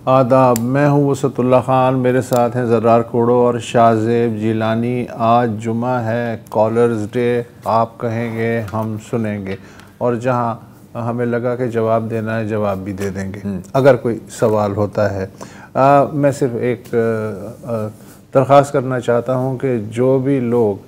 आदाब, मैं हूँ वसतुल्लाह ख़ान, मेरे साथ हैं ज़र्रार कोड़ो और शाहज़ेब जिलानी। आज जुमा है, कॉलर्स डे, आप कहेंगे हम सुनेंगे, और जहाँ हमें लगा कि जवाब देना है जवाब भी दे देंगे अगर कोई सवाल होता है। मैं सिर्फ एक दरख्वास्त करना चाहता हूँ कि जो भी लोग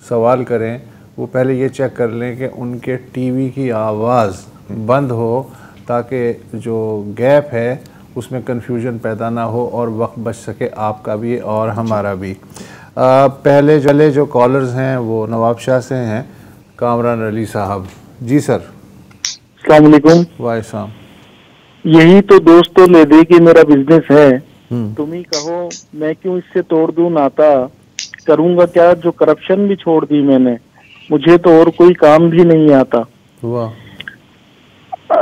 सवाल करें वो पहले ये चेक कर लें कि उनके टीवी की आवाज़ बंद हो, ताकि जो गैप है उसमें कन्फ्यूजन पैदा ना हो और वक्त बच सके आपका भी और हमारा भी। पहले जले जो कॉलर्स हैं वो नवाब शाह से हैं, कामरान अली साहब। जी सर। अस्सलाम वालेकुम। वालेकुम। यही तो दोस्तों ले दे कि मेरा बिजनेस है, तुम ही कहो मैं क्यों इससे तोड़ दूं नाता, करूंगा क्या जो करप्शन भी छोड़ दी मैंने, मुझे तो और कोई काम भी नहीं आता। वाह।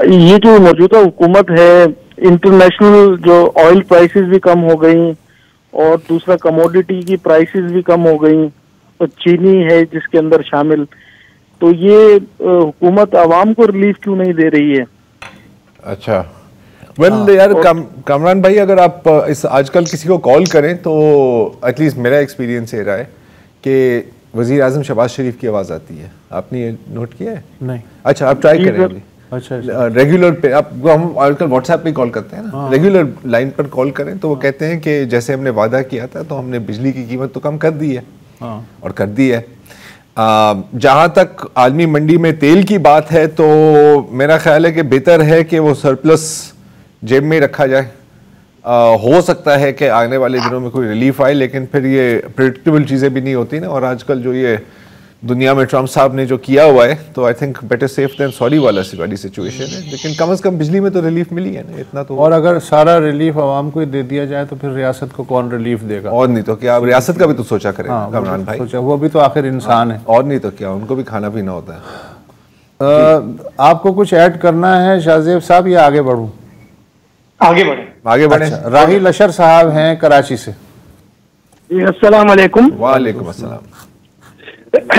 ये जो मौजूदा हुकूमत है, इंटरनेशनल जो ऑयल प्राइसेस भी कम हो गई और दूसरा कमोडिटी की प्राइसेस भी कम हो गई, तो चीनी है जिसके अंदर शामिल, तो ये हुकूमत आवाम को रिलीफ क्यों नहीं दे रही है? अच्छा यार कामरान भाई, अगर आप इस आजकल किसी को कॉल करें तो एटलीस्ट मेरा एक्सपीरियंस ये रहा है कि वज़ीर आज़म शहबाज शरीफ की आवाज़ आती है। आपने ये नोट किया है? नहीं। अच्छा, आप ट्राई करें अभी। अच्छा। रेगुलर पे आप, हम आजकल व्हाट्सएप पे कॉल करते हैं ना, रेगुलर लाइन पर कॉल करें तो वो कहते हैं कि जैसे हमने वादा किया था तो हमने बिजली की कीमत तो कम कर दी है, और कर दी है। जहाँ तक आलमी मंडी में तेल की बात है तो मेरा ख्याल है कि बेहतर है कि वो सरप्लस जेब में रखा जाए। हो सकता है कि आने वाले दिनों में कोई रिलीफ आए, लेकिन फिर ये प्रेडिक्टेबल चीज़ें भी नहीं होती ना, और आजकल जो ये दुनिया में ट्रम्प साहब ने जो किया हुआ है, तो I think better safe than sorry वाला सिचुएशन है। लेकिन कम से कम बिजली में तो रिलीफ मिली है ना, इतना तो। और अगर सारा रिलीफ आवाम को दे दिया जाए तो फिर रियासत को कौन रिलीफ देगा? और नहीं तो क्या, रियासत का भी तो सोचा करें कामरान भाई। सोचा, वो भी तो आखिर इंसान है। और नहीं तो क्या, उनको भी खाना पीना होता है। आपको कुछ ऐड करना है शाहज़ेब साहब या आगे बढ़ूं? आगे बढ़े। अच्छा, राहिल अशर साहब हैं कराची से। अस्सलाम वालेकुम। वालेकुम अस्सलाम।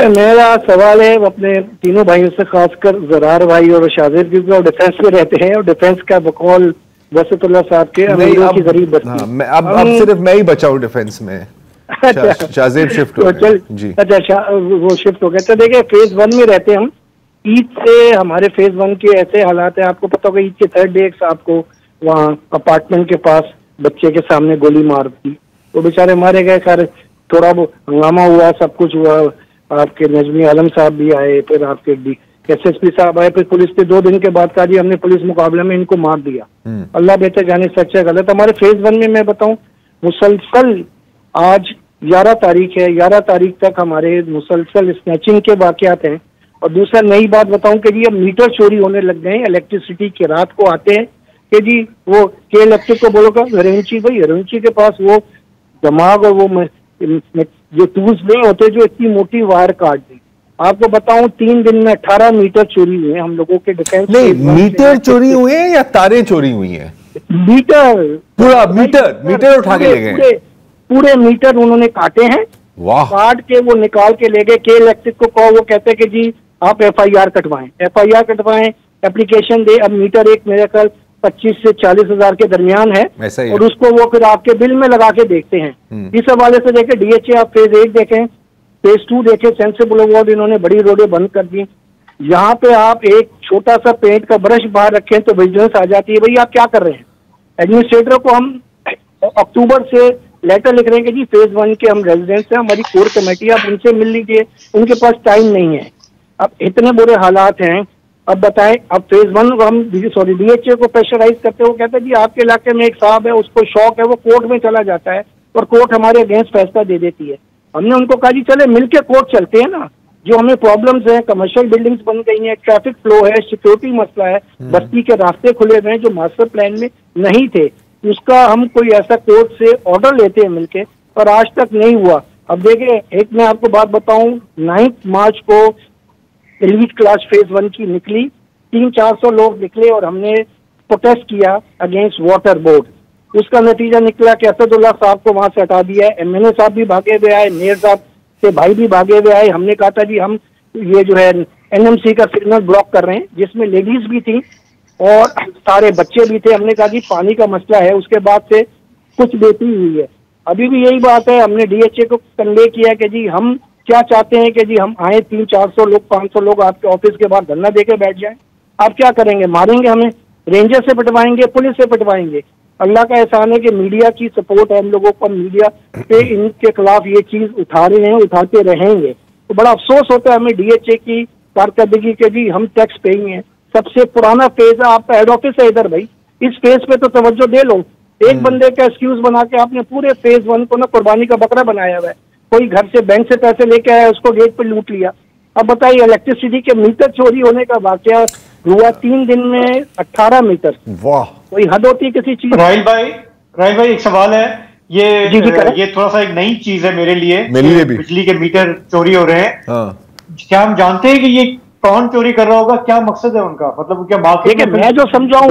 मेरा सवाल है अपने तीनों भाइयों से, खासकर ज़रार भाई और शाहज़ेब, क्योंकि वो डिफेंस में रहते हैं और डिफेंस का बकौल वसतुल्लाह साहब के अमीरों की गरीब बस्ती। अब सिर्फ मैं ही बचा हूँ डिफेंस में। शाहज़ेब शिफ्ट हो गए जी। अच्छा, वो शिफ्ट हो गए। तो देखिए, फेज 1 में रहते हम। ईद से हमारे फेज 1 के ऐसे हालात है, आपको पता होगा, ईद के 3rd डे एक साहब को वहाँ अपार्टमेंट के पास बच्चे के सामने गोली मार दी, वो बेचारे मारे गए। खैर थोड़ा वो हंगामा हुआ, सब कुछ हुआ, आपके नजमी आलम साहब भी आए, फिर आपके SSP साहब आए, फिर पुलिस पे 2 दिन के बाद कहा जी हमने पुलिस मुकाबले में इनको मार दिया। अल्लाह बेहतर जाने सच है गलत। हमारे फेज 1 में मैं बताऊं, मुसलसल आज 11 तारीख है, 11 तारीख तक हमारे मुसलसल स्नैचिंग के वाकयात हैं। और दूसरा नई बात बताऊं कि जी अब मीटर चोरी होने लग गए हैं इलेक्ट्रिसिटी के। रात को आते हैं कि जी वो के इलेक्ट्रिक को बोलोगा हरवंशी भाई, हरवंशी के पास वो दिमाग और वो जो टूल्स नहीं होते जो इतनी मोटी वायर काट दी। आपको बताऊं 3 दिन में 18 मीटर चोरी हुए हम लोगों के डिफेंस। नहीं, मीटर चोरी हुए हैं या तारें चोरी हुई हैं? मीटर, पूरा मीटर उठा के ले गए। पूरे मीटर उन्होंने काटे हैं। वाह। काट के वो निकाल के ले गए। के इलेक्ट्रिक को कहो, वो कहते हैं कि जी आप FIR कटवाएं, एप्लीकेशन दे। अब मीटर एक मेरे ख्याल 25 से 40 हजार के दरमियान है, और उसको वो फिर आपके बिल में लगा के देखते हैं। इस हवाले से देखें DHA, आप फेज 1 देखें, फेज 2 देखें, सेंसिबल अवार्ड इन्होंने बड़ी रोडें बंद कर दी। यहाँ पे आप एक छोटा सा पेंट का ब्रश बाहर रखें तो विजिलेंस आ जाती है, भाई आप क्या कर रहे हैं। एडमिनिस्ट्रेटर को हम अक्टूबर से लेटर लिख रहे हैं कि जी फेज 1 के हम रेजिडेंट्स हैं, हमारी कोर कमेटी, आप उनसे मिल लीजिए, उनके पास टाइम नहीं है। अब इतने बुरे हालात हैं। अब बताएं, अब फेज 1 को हम DHA को प्रेशराइज करते हैं। वो कहते हैं जी आपके इलाके में एक साहब है, उसको शौक है, वो कोर्ट में चला जाता है और कोर्ट हमारे अगेंस्ट फैसला दे देती है। हमने उनको कहा जी चले मिलके कोर्ट चलते हैं ना, जो हमें प्रॉब्लम्स हैं, कमर्शियल बिल्डिंग्स बन गई हैं, ट्रैफिक फ्लो है, सिक्योरिटी मसला है, बस्ती के रास्ते खुले हुए हैं जो मास्टर प्लान में नहीं थे, उसका हम कोई ऐसा कोर्ट से ऑर्डर लेते हैं मिलके, पर आज तक नहीं हुआ। अब देखिए, एक मैं आपको बात बताऊं, 9 मार्च को एलीट क्लास फेज 1 की निकली, 300-400 लोग निकले और हमने प्रोटेस्ट किया अगेंस्ट वाटर बोर्ड। उसका नतीजा निकला कि असदुल्ला साहब को वहां से हटा दिया है, MNA साहब भी भागे हुए आए, मेयर साहब के भाई भी भागे हुए आए। हमने कहा था जी हम ये जो है NMC का सिग्नल ब्लॉक कर रहे हैं, जिसमें लेडीज भी थी, और सारे बच्चे भी थे। हमने कहा कि पानी का मसला है, उसके बाद से कुछ बेहतरी हुई है। अभी भी यही बात है, हमने DHA को कन्वे किया कि जी हम क्या चाहते हैं कि जी हम आए 300-400 लोग 500 लोग आपके ऑफिस के बाहर धरना देके बैठ जाएं, आप क्या करेंगे? मारेंगे हमें? रेंजर से पिटवाएंगे, पुलिस से पिटवाएंगे? अल्लाह का एहसान है कि मीडिया की सपोर्ट है हम लोगों को, मीडिया पे इनके खिलाफ ये चीज उठा रहे हैं, उठाते रहेंगे। तो बड़ा अफसोस होता है हमें DHA की कारकर्दगी के जी हम टैक्स पेइंग हैं। सबसे पुराना फेज है, आपका हेड ऑफिस है इधर भाई, इस फेज पे तो तवज्जो दे लो। एक बंदे का एक्सक्यूज बना के आपने पूरे फेज 1 को ना कुर्बानी का बकरा बनाया हुआ है। कोई घर से बैंक से पैसे लेके आया, उसको गेट पे लूट लिया। अब बताइए, इलेक्ट्रिसिटी के मीटर चोरी होने का वाकया हुआ 3 दिन में 18 मीटर। वाह, कोई हद होती है किसी चीज? राहिल भाई एक सवाल है, ये थोड़ा सा एक नई चीज है मेरे लिए भी। बिजली के मीटर चोरी हो रहे हैं। हाँ। क्या हम जानते हैं कि ये कौन चोरी कर रहा होगा? क्या मकसद है उनका? मतलब क्या मार्केट में? मैं जो समझाऊं,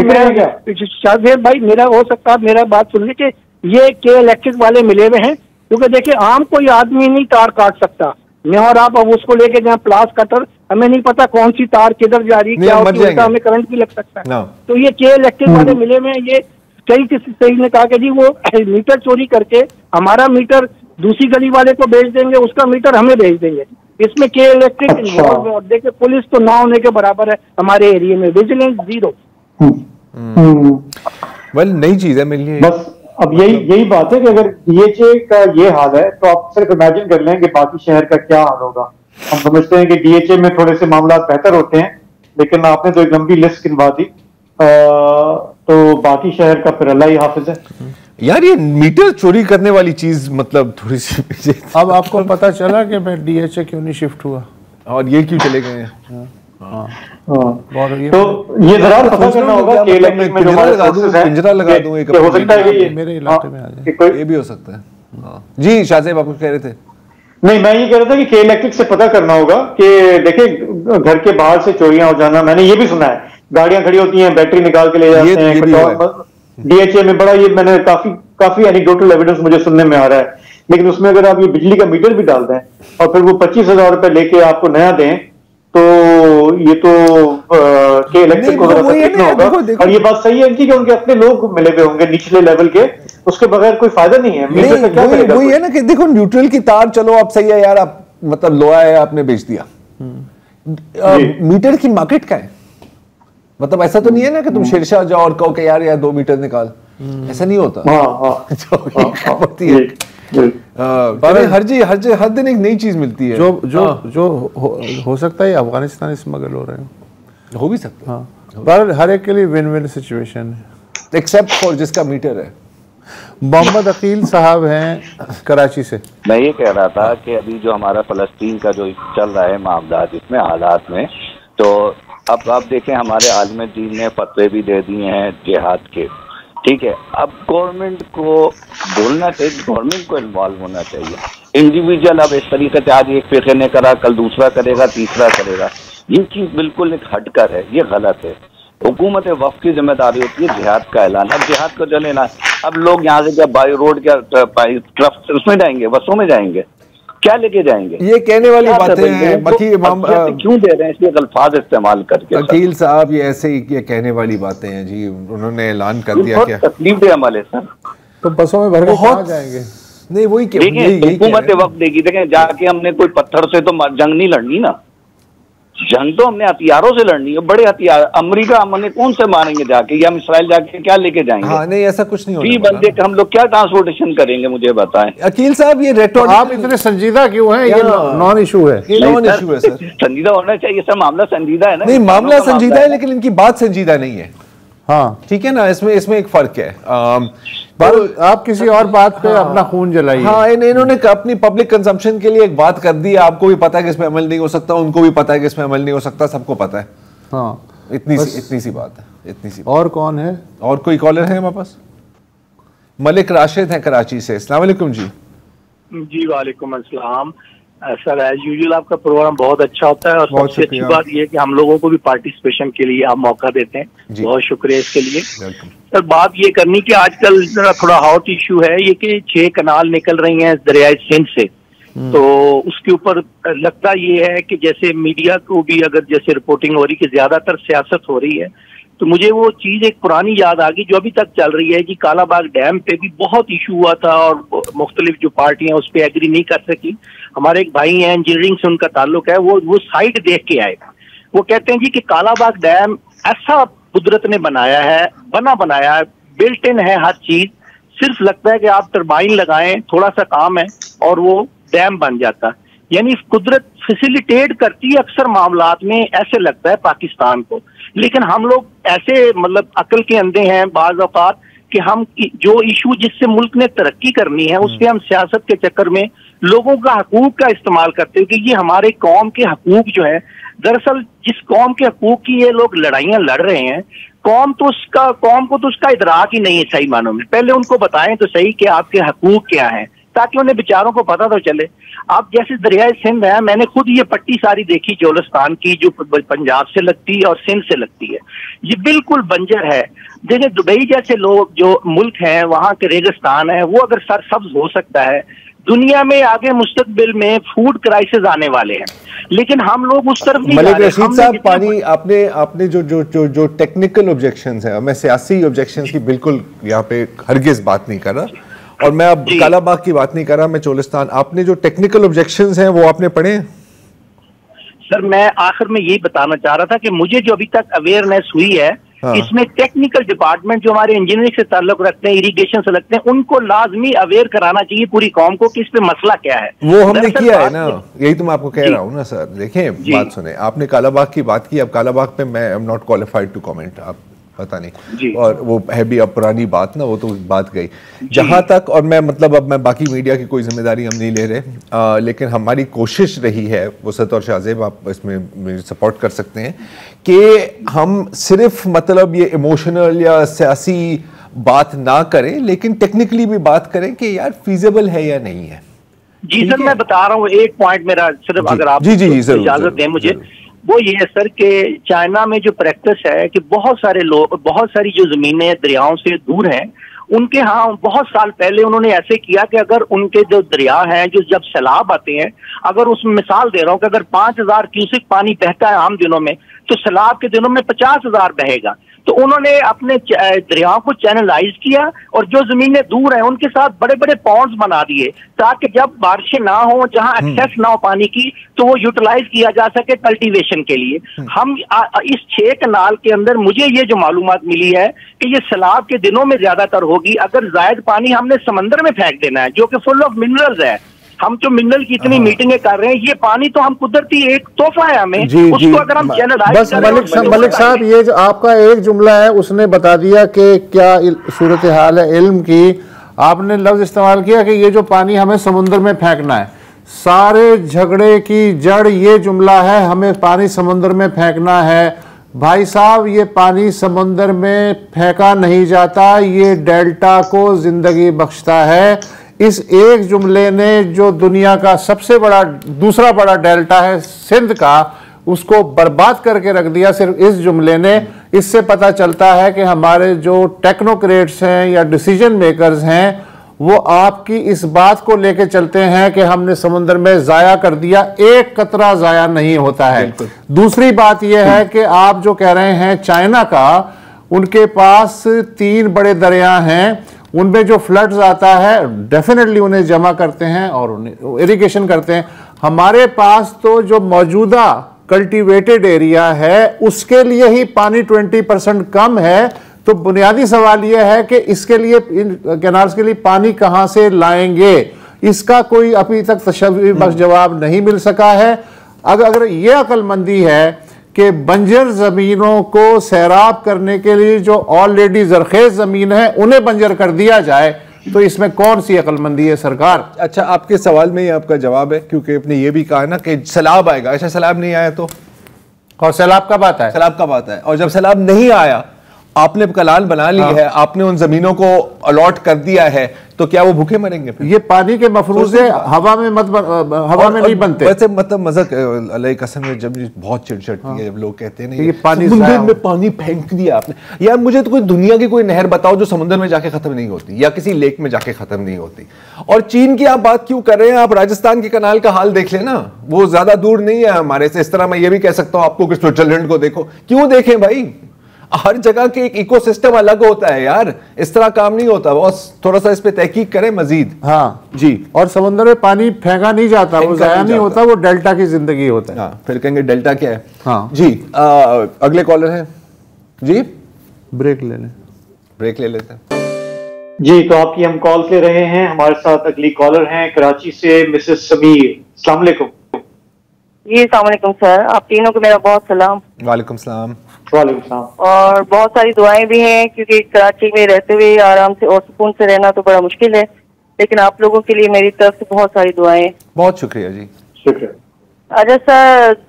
शायद भाई मेरा हो सकता है, मेरा बात सुन लीजिए, ये के इलेक्ट्रिक वाले मिले हुए हैं। क्योंकि देखिए, आम कोई आदमी नहीं तार काट सकता। मैं और आप अब उसको लेके जहाँ प्लास कटर, हमें नहीं पता कौन सी तार किधर जा रही, क्या होती है, हमें करंट भी लग सकता है। तो ये के इलेक्ट्रिक वाले मिले हुए हैं। ये कई किसी सही ने कहा कि जी वो मीटर चोरी करके हमारा मीटर दूसरी गली वाले को बेच देंगे, उसका मीटर हमें भेज देंगे। इसमें के इलेक्ट्रिक इन्वॉल्व है। और देखिए, पुलिस तो ना होने के बराबर है हमारे एरिया में, विजिलेंस 0। वेल, नई चीज है मेरे लिए। बस अब यही बात है कि अगर DHA का ये हाल है तो आप सिर्फ इमेजिन कर लें कि बाकी शहर का क्या हाल होगा। हम समझते हैं कि DHA में थोड़े से मामला बेहतर होते हैं, लेकिन आपने तो एक लंबी लिस्ट गिनवा दी, तो बाकी शहर का फिर अल्लाह ही हाफिज है। यार, ये मीटर चोरी करने वाली चीज मतलब थोड़ी सी अब आपको पता चला कि मैं DHA क्यों नहीं शिफ्ट हुआ और ये क्यों चले गए हैं। तो ये जरा पता करना होगा कि पिंजरा लगा दूं एक, हो सकता है कि मेरे इलाके में आ जाए, ये भी हो सकता है। जी शाह साहब, आप कह रहे थे? नहीं, मैं ये कह रहा था कि के इलेक्ट्रिक से पता करना होगा कि देखिए, घर के बाहर से चोरियां हो जाना, मैंने ये भी सुना है, गाड़ियां खड़ी होती हैं, बैटरी निकाल के ले जाते हैं। DHA में बड़ा ये मैंने काफी एनीडोटल एविडेंस मुझे सुनने में आ रहा है। लेकिन उसमें अगर आप ये बिजली का मीटर भी डाल दें और फिर वो 25,000 रुपए लेके आपको नया दें, तो ये तो के इलेक्ट्रिक को देखना होगा। और ये बात सही है इनकी कि उनके अपने लोग मिले हुए होंगे निचले लेवल के, उसके बगैर कोई फायदा नहीं है। वही है ना कि देखो, न्यूट्रल की तार चलो आप सही है यार, आप मतलब लोहा है आपने बेच दिया। मीटर की मार्केट का है, मतलब ऐसा तो नहीं है ना कि तुम शेरशाह जाओ और कहो कि यार 2 मीटर निकाल, ऐसा नहीं होता। हर दिन एक नई चीज मिलती है। जो हो सकता है अफगानिस्तान स्मगल हो रहे हैं, हो भी सकता है। हाँ, पर हर एक के लिए विन विन सिचुएशन है, एक्सेप्ट फॉर जिसका मीटर है। मोहम्मद अकील साहब हैं कराची से। मैं ये कह रहा था कि अभी जो हमारा फलस्तीन का जो चल रहा है मामला, इसमें हालात में, तो अब आप देखें हमारे आलम दीन ने फतवे भी दे दिए हैं जिहाद के, ठीक है। अब गवर्नमेंट को बोलना चाहिए, गवर्नमेंट को इन्वॉल्व होना चाहिए। इंडिविजुअल अब इस तरीके से आज एक फिर ने करा, कल दूसरा करेगा, तीसरा करेगा, ये चीज बिल्कुल एक हटकर है, ये गलत है। हुकूमत वक्फ की जिम्मेदारी होती है जिहाद का ऐलान। अब जिहाद को जो लेना, अब लोग यहाँ से क्या बाई रोड क्या ट्रक उसमें जाएंगे, बसों में जाएंगे, क्या लेके जाएंगे? ये कहने वाली बातें हैं, बाकी क्यों दे रहे हैं इसलिए अल्फाज इस्तेमाल करके? अकील साहब, ये ऐसे ही ये कहने वाली बातें हैं जी, उन्होंने ऐलान कर दिया। क्या तकलीफ दे अमल है सर, तो बसों में भर के कहाँ जाएंगे? नहीं, वही हुकूमत वक्त देगी। देखें, जाके हमने कोई पत्थर से तो जंग नहीं लड़नी ना, जंग तो हमने हथियारों से लड़नी है, बड़े हथियार। अमेरिका हमने कौन से मारेंगे जाके, या हम इसराइल जाके क्या लेके जाएंगे? हाँ, नहीं, ऐसा कुछ नहीं होगा। बंदे का हम लोग क्या ट्रांसपोर्टेशन करेंगे, मुझे बताएं। अकील साहब, ये रेटोरिक आप इतने संजीदा क्यों हैं? ये नॉन इशू है, ये नॉन इशू है सर। संजीदा होना चाहिए सर, मामला संजीदा है ना। नहीं, मामला संजीदा है, लेकिन इनकी बात संजीदा नहीं है। हाँ, ठीक है ना, इसमें एक फर्क है। पर आप किसी और बात पे अपना खून जलाइए। हाँ, इन्होंने अपनी पब्लिक कंजम्पशन के लिए एक बात कर दी, आपको भी पता है कि इसमें अमल नहीं हो सकता, उनको भी पता है कि इसमें अमल नहीं हो सकता, सबको पता है। हाँ, इतनी सी बात है, इतनी सी। और कौन है? और कोई कॉलर है हमारे पास? मलिक राशिद हैं कराची से। अस्सलाम वालेकुम जी। जी वालेकुम अस्सलाम। सर, एज यूजुअल आपका प्रोग्राम बहुत अच्छा होता है और सबसे अच्छी बात यह है कि हम लोगों को भी पार्टिसिपेशन के लिए आप मौका देते हैं, बहुत शुक्रिया इसके लिए। सर, बात ये करनी कि आजकल जरा थोड़ा हॉट इशू है ये कि 6 कनाल निकल रही हैं दरियाए सिंध से, तो उसके ऊपर लगता ये है कि जैसे मीडिया को भी अगर जैसे रिपोर्टिंग हो रही कि ज्यादातर सियासत हो रही है, तो मुझे वो चीज एक पुरानी याद आ गई जो अभी तक चल रही है कि कालाबाग डैम पे भी बहुत इशू हुआ था और मुख्तलिफ जो पार्टियां उस पर एग्री नहीं कर सकी। हमारे एक भाई हैं, इंजीनियरिंग से उनका ताल्लुक है, वो साइट देख के आए। वो कहते हैं जी कि कालाबाग डैम ऐसा कुदरत ने बनाया है, बनाया है, बिल्ट इन है हर चीज, सिर्फ लगता है कि आप टरबाइन लगाएं, थोड़ा सा काम है और वो डैम बन जाता। यानी कुदरत फैसिलिटेट करती है अक्सर मामलात में, ऐसे लगता है पाकिस्तान को। लेकिन हम लोग ऐसे मतलब अकल के अंधे हैं बाज़ औक़ात कि हम जो इशू जिससे मुल्क ने तरक्की करनी है उस पर हम सियासत के चक्कर में लोगों का हकूक का इस्तेमाल करते हैं कि ये हमारे कौम के हकूक जो है, दरअसल जिस कौम के हकूक की ये लोग लड़ाइयां लड़ रहे हैं, कौम को तो उसका इदराक ही नहीं है सही मानों में। पहले उनको बताएं तो सही कि आपके हकूक क्या हैं, ताकि उन्हें बेचारों को पता तो चले। आप जैसे दरियाए सिंध है, मैंने खुद ये पट्टी सारी देखी जोलिस्तान की जो पंजाब से लगती है और सिंध से लगती है, ये बिल्कुल बंजर है। देखिए दुबई जैसे लोग जो मुल्क हैं, वहाँ के रेगिस्तान है, वो अगर सरसब्ज हो सकता है, दुनिया में आगे मुस्तकबिल में फूड क्राइसिस आने वाले हैं, लेकिन हम लोग उस तरफ नहीं जा रहे। रशीद साहब, पानी आपने जो टेक्निकल ऑब्जेक्शंस हैं, मैं सियासी ऑब्जेक्शंस की बिल्कुल यहाँ पे हरगिज बात नहीं कर रहा, और मैं अब कालाबाग की बात नहीं कर रहा, मैं चोलिस्तान। आपने जो टेक्निकल ऑब्जेक्शंस हैं वो आपने पढ़े? सर मैं आखिर में यही बताना चाह रहा था कि मुझे जो अभी तक अवेयरनेस हुई है, इसमें टेक्निकल डिपार्टमेंट जो हमारे इंजीनियरिंग से ताल्लुक रखते हैं, इरिगेशन से लगते हैं, उनको लाजमी अवेयर कराना चाहिए पूरी कौम को कि इस पे मसला क्या है। वो हमने किया है ना, यही तो मैं आपको कह रहा हूँ ना सर। देखें, बात सुने, आपने कालाबाग की बात की, अब कालाबाग पे मैं am not qualified to comment, आप पता नहीं, और वो है भी अब पुरानी बात ना, वो तो बात गई जहां तक। और मैं मतलब अब मैं बाकी मीडिया की कोई जिम्मेदारी हम नहीं ले रहे, लेकिन हमारी कोशिश रही है, वसत और शाहजेब आप इसमें मेरी सपोर्ट कर सकते हैं, कि हम सिर्फ मतलब ये इमोशनल या सियासी बात ना करें, लेकिन टेक्निकली भी बात करें कि यार फीजिबल है या नहीं है। जी सर, मैं बता रहा हूँ एक पॉइंट मेरा सिर्फ, अगर आप इजाजत दें मुझे, वो ये है सर कि चाइना में जो प्रैक्टिस है कि बहुत सारे लोग, बहुत सारी जो जमीनें दरियाओं से दूर हैं, उनके यहाँ बहुत साल पहले उन्होंने ऐसे किया कि अगर उनके जो दरिया हैं, जो जब सैलाब आते हैं, अगर उसमें मिसाल दे रहा हूँ कि अगर 5000 क्यूसेक पानी बहता है आम दिनों में, तो सैलाब के दिनों में 50,000 बहेगा। तो उन्होंने अपने दरियाओं को चैनलाइज किया और जो जमीनें दूर हैं उनके साथ बड़े बड़े पॉन्ड्स बना दिए, ताकि जब बारिशें ना हो, जहां एक्सेस ना हो पानी की, तो वो यूटिलाइज किया जा सके कल्टीवेशन के लिए। हम इस 6 कनाल के अंदर मुझे ये जो मालूमात मिली है कि ये सैलाब के दिनों में ज्यादातर होगी। अगर जायद पानी हमने समंदर में फेंक देना है जो कि फुल ऑफ मिनरल्स है, हम जो मिनरल की इतनी मीटिंगें कर रहे हैं, ये पानी तो हम कुदरती एक तोहफा है हमें, उसको अगर हम चैनलाइज बस मलिक साहब, ये जो आपका एक जुमला है उसने बता दिया कि क्या सूरत हाल है इल्म की। आपने लफ्ज इस्तेमाल किया कि ये जो पानी हमें समुद्र में फेंकना है, सारे झगड़े की जड़ ये जुमला है, हमें पानी समुद्र में फेंकना है। भाई साहब, ये पानी समुद्र में फेंका नहीं जाता, ये डेल्टा को जिंदगी बख्शता है। इस एक जुमले ने जो दुनिया का सबसे बड़ा, दूसरा बड़ा डेल्टा है सिंध का, उसको बर्बाद करके रख दिया सिर्फ इस जुमले ने। इससे पता चलता है कि हमारे जो टेक्नोक्रेट्स हैं या डिसीजन मेकर्स हैं, वो आपकी इस बात को लेके चलते हैं कि हमने समुद्र में जाया कर दिया, एक कतरा जाया नहीं होता है। दूसरी बात यह है कि आप जो कह रहे हैं चाइना का, उनके पास 3 बड़े दरिया हैं, उनमें जो फ्लड्स आता है डेफिनेटली उन्हें जमा करते हैं और उन्हें इरिगेशन करते हैं। हमारे पास तो जो मौजूदा कल्टीवेटेड एरिया है उसके लिए ही पानी 20% कम है। तो बुनियादी सवाल यह है कि इसके लिए, इन कैनाल्स के लिए पानी कहां से लाएंगे, इसका कोई अभी तक तशव्वुश जवाब नहीं मिल सका है। अगर ये अक्लमंदी है कि बंजर जमीनों को सैराब करने के लिए जो ऑलरेडी जरखेज जमीन है उन्हें बंजर कर दिया जाए, तो इसमें कौन सी अक्लमंदी है सरकार? अच्छा, आपके सवाल में ही आपका जवाब है, क्योंकि आपने ये भी कहा ना कि सैलाब आएगा। ऐसा सैलाब नहीं आया तो, और सैलाब कब आता है? सैलाब कब आता है? और जब सैलाब नहीं आया, आपने कनाल बना ली है, आपने उन जमीनों को अलॉट कर दिया है, तो क्या वो भूखे मरेंगे फिर? ये पानी के मफरूजे हवा में हवा में नहीं बनते। वैसे मतलब मजाक अल्लाह कसम है, जब बहुत चिड़चिड़ती है जब लोग कहते हैं ये पानी समुद्र में पानी फेंक दिया आपने। यार मुझे तो कोई दुनिया की कोई नहर बताओ जो समुद्र में जाके खत्म नहीं होती या किसी लेक में जाके खत्म नहीं होती। और चीन की आप बात क्यों कर रहे हैं? आप राजस्थान के कनाल का हाल देख लेना, वो ज्यादा दूर नहीं है हमारे से। इस तरह मैं ये भी कह सकता हूँ आपको कि स्विट्जरलैंड को देखो। क्यों देखें भाई? हर जगह के एक इकोसिस्टम अलग होता है यार, इस तरह काम नहीं होता। बस थोड़ा सा इस पे तहकीक करें मजीद। हाँ जी। और समुद्र में पानी फेंका नहीं जाता, वो जाया नहीं होता, वो डेल्टा की जिंदगी होता है। हाँ, फिर कहेंगे डेल्टा क्या है। हाँ जी। अगले कॉलर हैं जी, ब्रेक ले लें, ब्रेक ले लेते हैं जी। तो आपकी हम कॉल ले रहे हैं, हमारे साथ अगली कॉलर हैं कराची से मिसेस समीर। अस्सलाम वालेकुम। जी अस्सलाम वालेकुम सर, आप तीनों को मेरा बहुत सलाम। वालेकुम सलाम। वालेकुम सलाम। और बहुत सारी दुआएं भी हैं, क्योंकि कराची में रहते हुए आराम से और सुकून से रहना तो बड़ा मुश्किल है, लेकिन आप लोगों के लिए मेरी तरफ से बहुत सारी दुआएं। बहुत शुक्रिया जी। शुक्रिया। अच्छा सर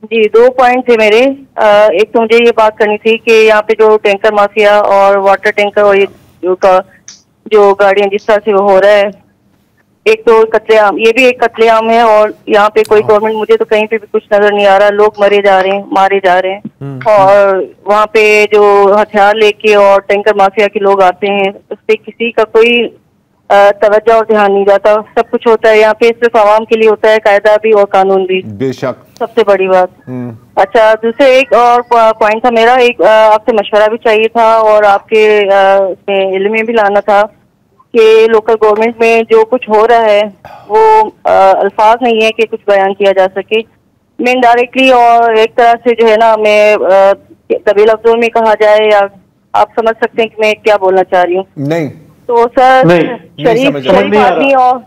जी, 2 पॉइंट थे मेरे। एक तो मुझे ये बात करनी थी कि यहाँ पे जो टैंकर माफिया और वाटर टैंकर और ये जो गाड़ियां जिस तरह से वो हो रहा है, एक तो कत्लेआम, ये भी एक कत्लेआम है। और यहाँ पे कोई गवर्नमेंट, मुझे तो कहीं पे भी कुछ नजर नहीं आ रहा, लोग मरे जा रहे हैं, मारे जा रहे हैं। और वहाँ पे जो हथियार लेके और टैंकर माफिया के लोग आते हैं, उस पर किसी का कोई तवज्जो और ध्यान नहीं जाता। सब कुछ होता है यहाँ पे सिर्फ आवाम के लिए होता है, कायदा भी और कानून भी। बेशक, सबसे बड़ी बात। अच्छा, दूसरे एक और पॉइंट था मेरा, एक आपसे मशवरा भी चाहिए था और आपके इल्म में भी लाना था कि लोकल गवर्नमेंट में जो कुछ हो रहा है वो अल्फाज नहीं है कि कुछ बयान किया जा सके। मैं इनडायरेक्टली और एक तरह से जो है ना, मैं तभी लफ्जों में कहा जाए, या आप समझ सकते हैं कि मैं क्या बोलना चाह रही हूँ। नहीं तो सर, शरीफ आदमी और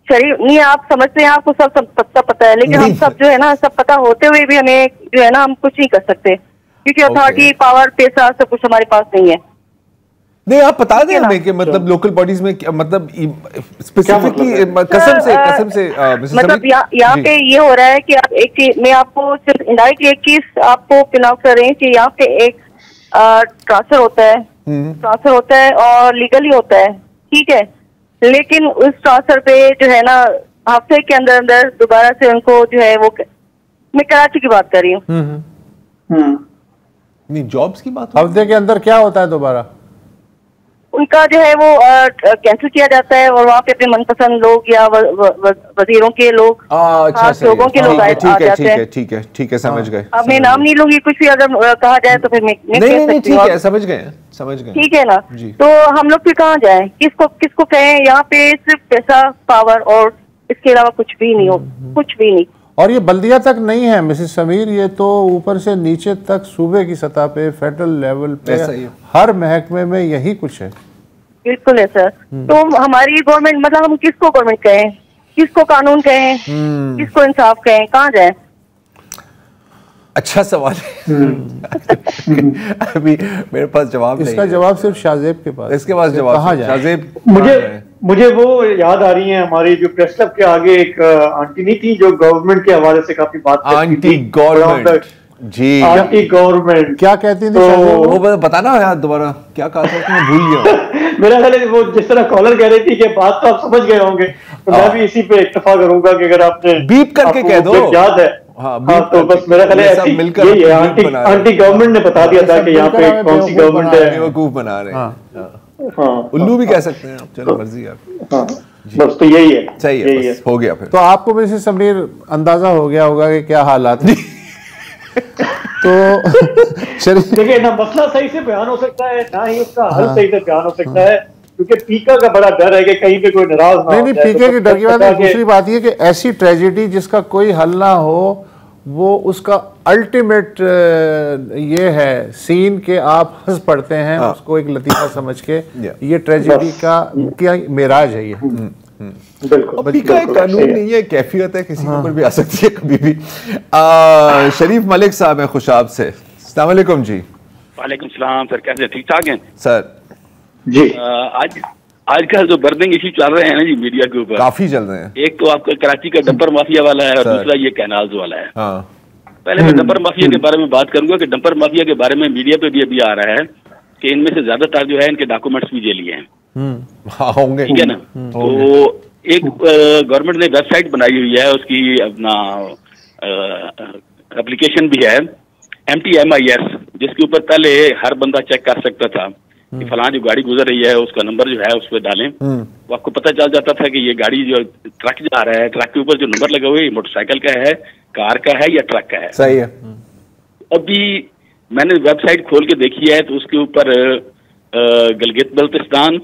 शरीफ नहीं, आप समझते हैं, आपको सब पता है, लेकिन हम सब जो है ना, सब पता होते हुए भी हमें जो है ना, हम कुछ नहीं कर सकते, क्योंकि अथॉरिटी पावर पैसा सब कुछ हमारे पास नहीं है। नहीं, आप बता दें हमें कि मतलब लोकल बॉडीज में मतलब स्पेसिफिकली कसम से मतलब यहाँ पे ये हो रहा है कि आप एक चीज, मैं आपको सिर्फ इनडायरेक्टली एक चीज आपको पिन आउट कर रही हूँ कि यहाँ पे एक ट्रांसफर होता है और लीगली होता है, ठीक है, लेकिन उस ट्रांसफर पे जो है ना, हफ्ते के अंदर अंदर दोबारा से उनको जो है वो, मैं कराची की बात कर रही हूँ, नहीं जॉब्स की बात। हफ्ते के अंदर क्या होता है दोबारा? उनका जो है वो कैंसिल किया जाता है और वहाँ पे अपने मनपसंद लोग या वजीरों के लोग, लोगों के लोग आ जाते हैं। ठीक है, समझ गए। अब मैं नाम नहीं लूंगी, कुछ भी अगर कहा जाए तो फिर मैं नहीं, ठीक है, समझ गए। ठीक है ना, तो हम लोग फिर कहाँ जाएं, किसको कहें? यहाँ पे सिर्फ पैसा, पावर और इसके अलावा कुछ भी नहीं हो, कुछ भी नहीं। और ये बल्दिया तक नहीं है मिसेस समीर, ये तो ऊपर से नीचे तक सूबे की सतह पे, फेडरल लेवल पे, हर महकमे में यही कुछ है। बिल्कुल है सर। तो हमारी गवर्नमेंट, मतलब हम किसको गवर्नमेंट कहें, किसको कानून कहें, किसको इंसाफ कहें, कहाँ जाए? अच्छा सवाल है। अभी मेरे पास जवाब नहीं। इसका जवाब सिर्फ शाहजेब के पास। इसके पास जवाब कहाँ जाए? शाहजेब, मुझे वो याद आ रही है, हमारी जो प्रेस क्लब के आगे एक आंटी नहीं थी जो गवर्नमेंट के हवाले से काफी बात करती थी। आंटी गवर्नमेंट जी, आंटी गवर्नमेंट क्या कहती थी? तो वो बताना यार दोबारा क्या कहा था, मैं भूल गया। मेरा ख्याल है वो जिस तरह कॉलर कह रही थी कि बात तो आप समझ गए होंगे, तो मैं भी इसी पे इत्तेफाक करूंगा कि अगर आपने बीप करके कह दो, याद है। हाँ, तो बस मेरा ख्याल है यही है, आंटी गवर्नमेंट ने बता दिया था कि यहाँ पे कौन सी गवर्नमेंट है। बेवकूफ बना रहे हैं, उल्लू भी कह सकते हैं आप, चलो मर्जी आप। बस तो यही है, सही है, बस हो गया। फिर तो आपको मिसेस समीर अंदाजा हो गया होगा कि क्या हालात है। तो देखिए ना, मसला सही से बयान हो सकता है, ना ही उसका हल सही से बयान हो सकता है, क्योंकि पीका का बड़ा डर है कि कहीं पे कोई नाराज ना हो। नहीं, पीके की डर की बात है। दूसरी बात ये कि ऐसी ट्रेजेडी जिसका कोई हल ना हो, वो उसका अल्टीमेट ये है सीन के आप हंस पड़ते हैं उसको एक लतीफा समझ के। ये ट्रेजेडी का मेराज है ये। पीका एक कानून नहीं है, कैफियत है, किसी के ऊपर भी आ सकती है कभी भी। शरीफ मलिक साहब हैं खुशाब से। अस्सलाम वालेकुम जी। वालेकुम सलाम सर, कैसे, ठीक ठाक हैं सर? जी। आजकल जो बर्निंग इश्यू चल रहे हैं ना जी मीडिया के ऊपर, काफी चल रहे हैं। एक तो आपका कराची का डंपर माफिया वाला है और दूसरा ये कैनाल्स वाला है। पहले मैं डंपर माफिया के बारे में बात करूंगा कि डंपर माफिया के बारे में मीडिया पे भी अभी आ रहा है कि इनमें से ज्यादातर जो है इनके डॉक्यूमेंट्स भी जेली हैं। होंगे, ठीक है ना। तो एक गवर्नमेंट ने वेबसाइट बनाई हुई है, उसकी अपना एप्लीकेशन भी है MTMIS, जिसके ऊपर पहले हर बंदा चेक कर सकता था कि फलां जो गाड़ी गुजर रही है उसका नंबर जो है उस पर डालें, वो आपको पता चल जाता था कि ये गाड़ी जो ट्रक जा रहा है, ट्रक के ऊपर जो नंबर लगा हुआ है मोटरसाइकिल का है, कार का है या ट्रक का है। सही है। अभी मैंने वेबसाइट खोल के देखी है तो उसके ऊपर गिलगित बल्तिस्तान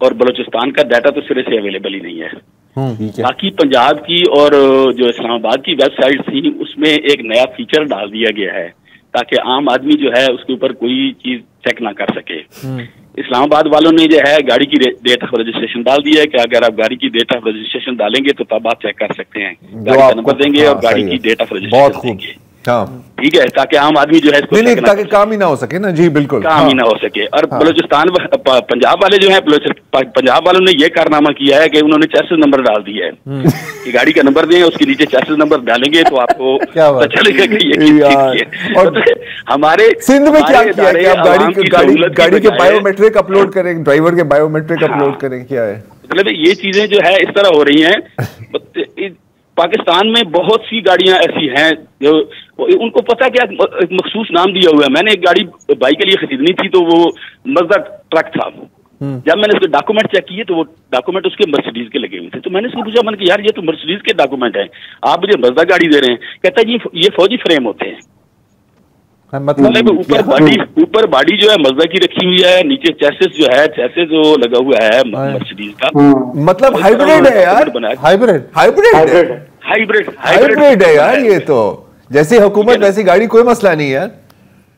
और बलूचिस्तान का डाटा तो सिरे से अवेलेबल ही नहीं है। बाकी पंजाब की और जो इस्लामाबाद की वेबसाइट थी उसमें एक नया फीचर डाल दिया गया है ताकि आम आदमी जो है उसके ऊपर कोई चीज चेक ना कर सके। इस्लामाबाद वालों ने जो है गाड़ी की डेट ऑफ रजिस्ट्रेशन डाल दिया है कि अगर आप गाड़ी की डेट ऑफ रजिस्ट्रेशन डालेंगे तो तब आप चेक कर सकते हैं, गाड़ी का नंबर देंगे और गाड़ी की डेट ऑफ रजिस्ट्रेशन देंगे। ठीक है, ताकि आम आदमी जो है नहीं ताकि काम ही ना हो सके ना। जी बिल्कुल, काम ही ना हो सके। और बलूचिस्तान पंजाब वाले जो है, पंजाब वालों ने ये कारनामा किया है कि उन्होंने चेसिस नंबर डाल दिया है कि गाड़ी का नंबर दें, उसके नीचे चेसिस नंबर डालेंगे तो आपको पता चलेगा कि ये और हमारे सिंध में क्या किया है? आप गाड़ी के बायोमेट्रिक अपलोड करें, ड्राइवर के बायोमेट्रिक अपलोड करें, क्या है मतलब ये चीजें जो है इस तरह हो रही हैं। पाकिस्तान में बहुत सी गाड़ियां ऐसी हैं जो उनको पता क्या एक मखसूस नाम दिया हुआ है। मैंने एक गाड़ी बाइक के लिए खरीदनी थी तो वो मजदा ट्रक था। जब मैंने उसके डॉक्यूमेंट चेक किए तो वो डॉक्यूमेंट उसके मर्सिडीज के लगे हुए थे। तो मैंने उसको पूछा, मैंने कि यार ये तो मर्सिडीज के डॉक्यूमेंट हैं, आप मुझे मजदा गाड़ी दे रहे हैं। कहता है जी ये फौजी फ्रेम होते हैं। मतलब ऊपर बॉडी जो है मजदा की रखी हुई है, नीचे चेसिस जो है चेसिस जो लगा हुआ है मर्सिडीज का। मतलब हाइब्रिड है यार, हाइब्रिड है यार। ये तो जैसी हुकूमत वैसी गाड़ी, कोई मसला नहीं यार।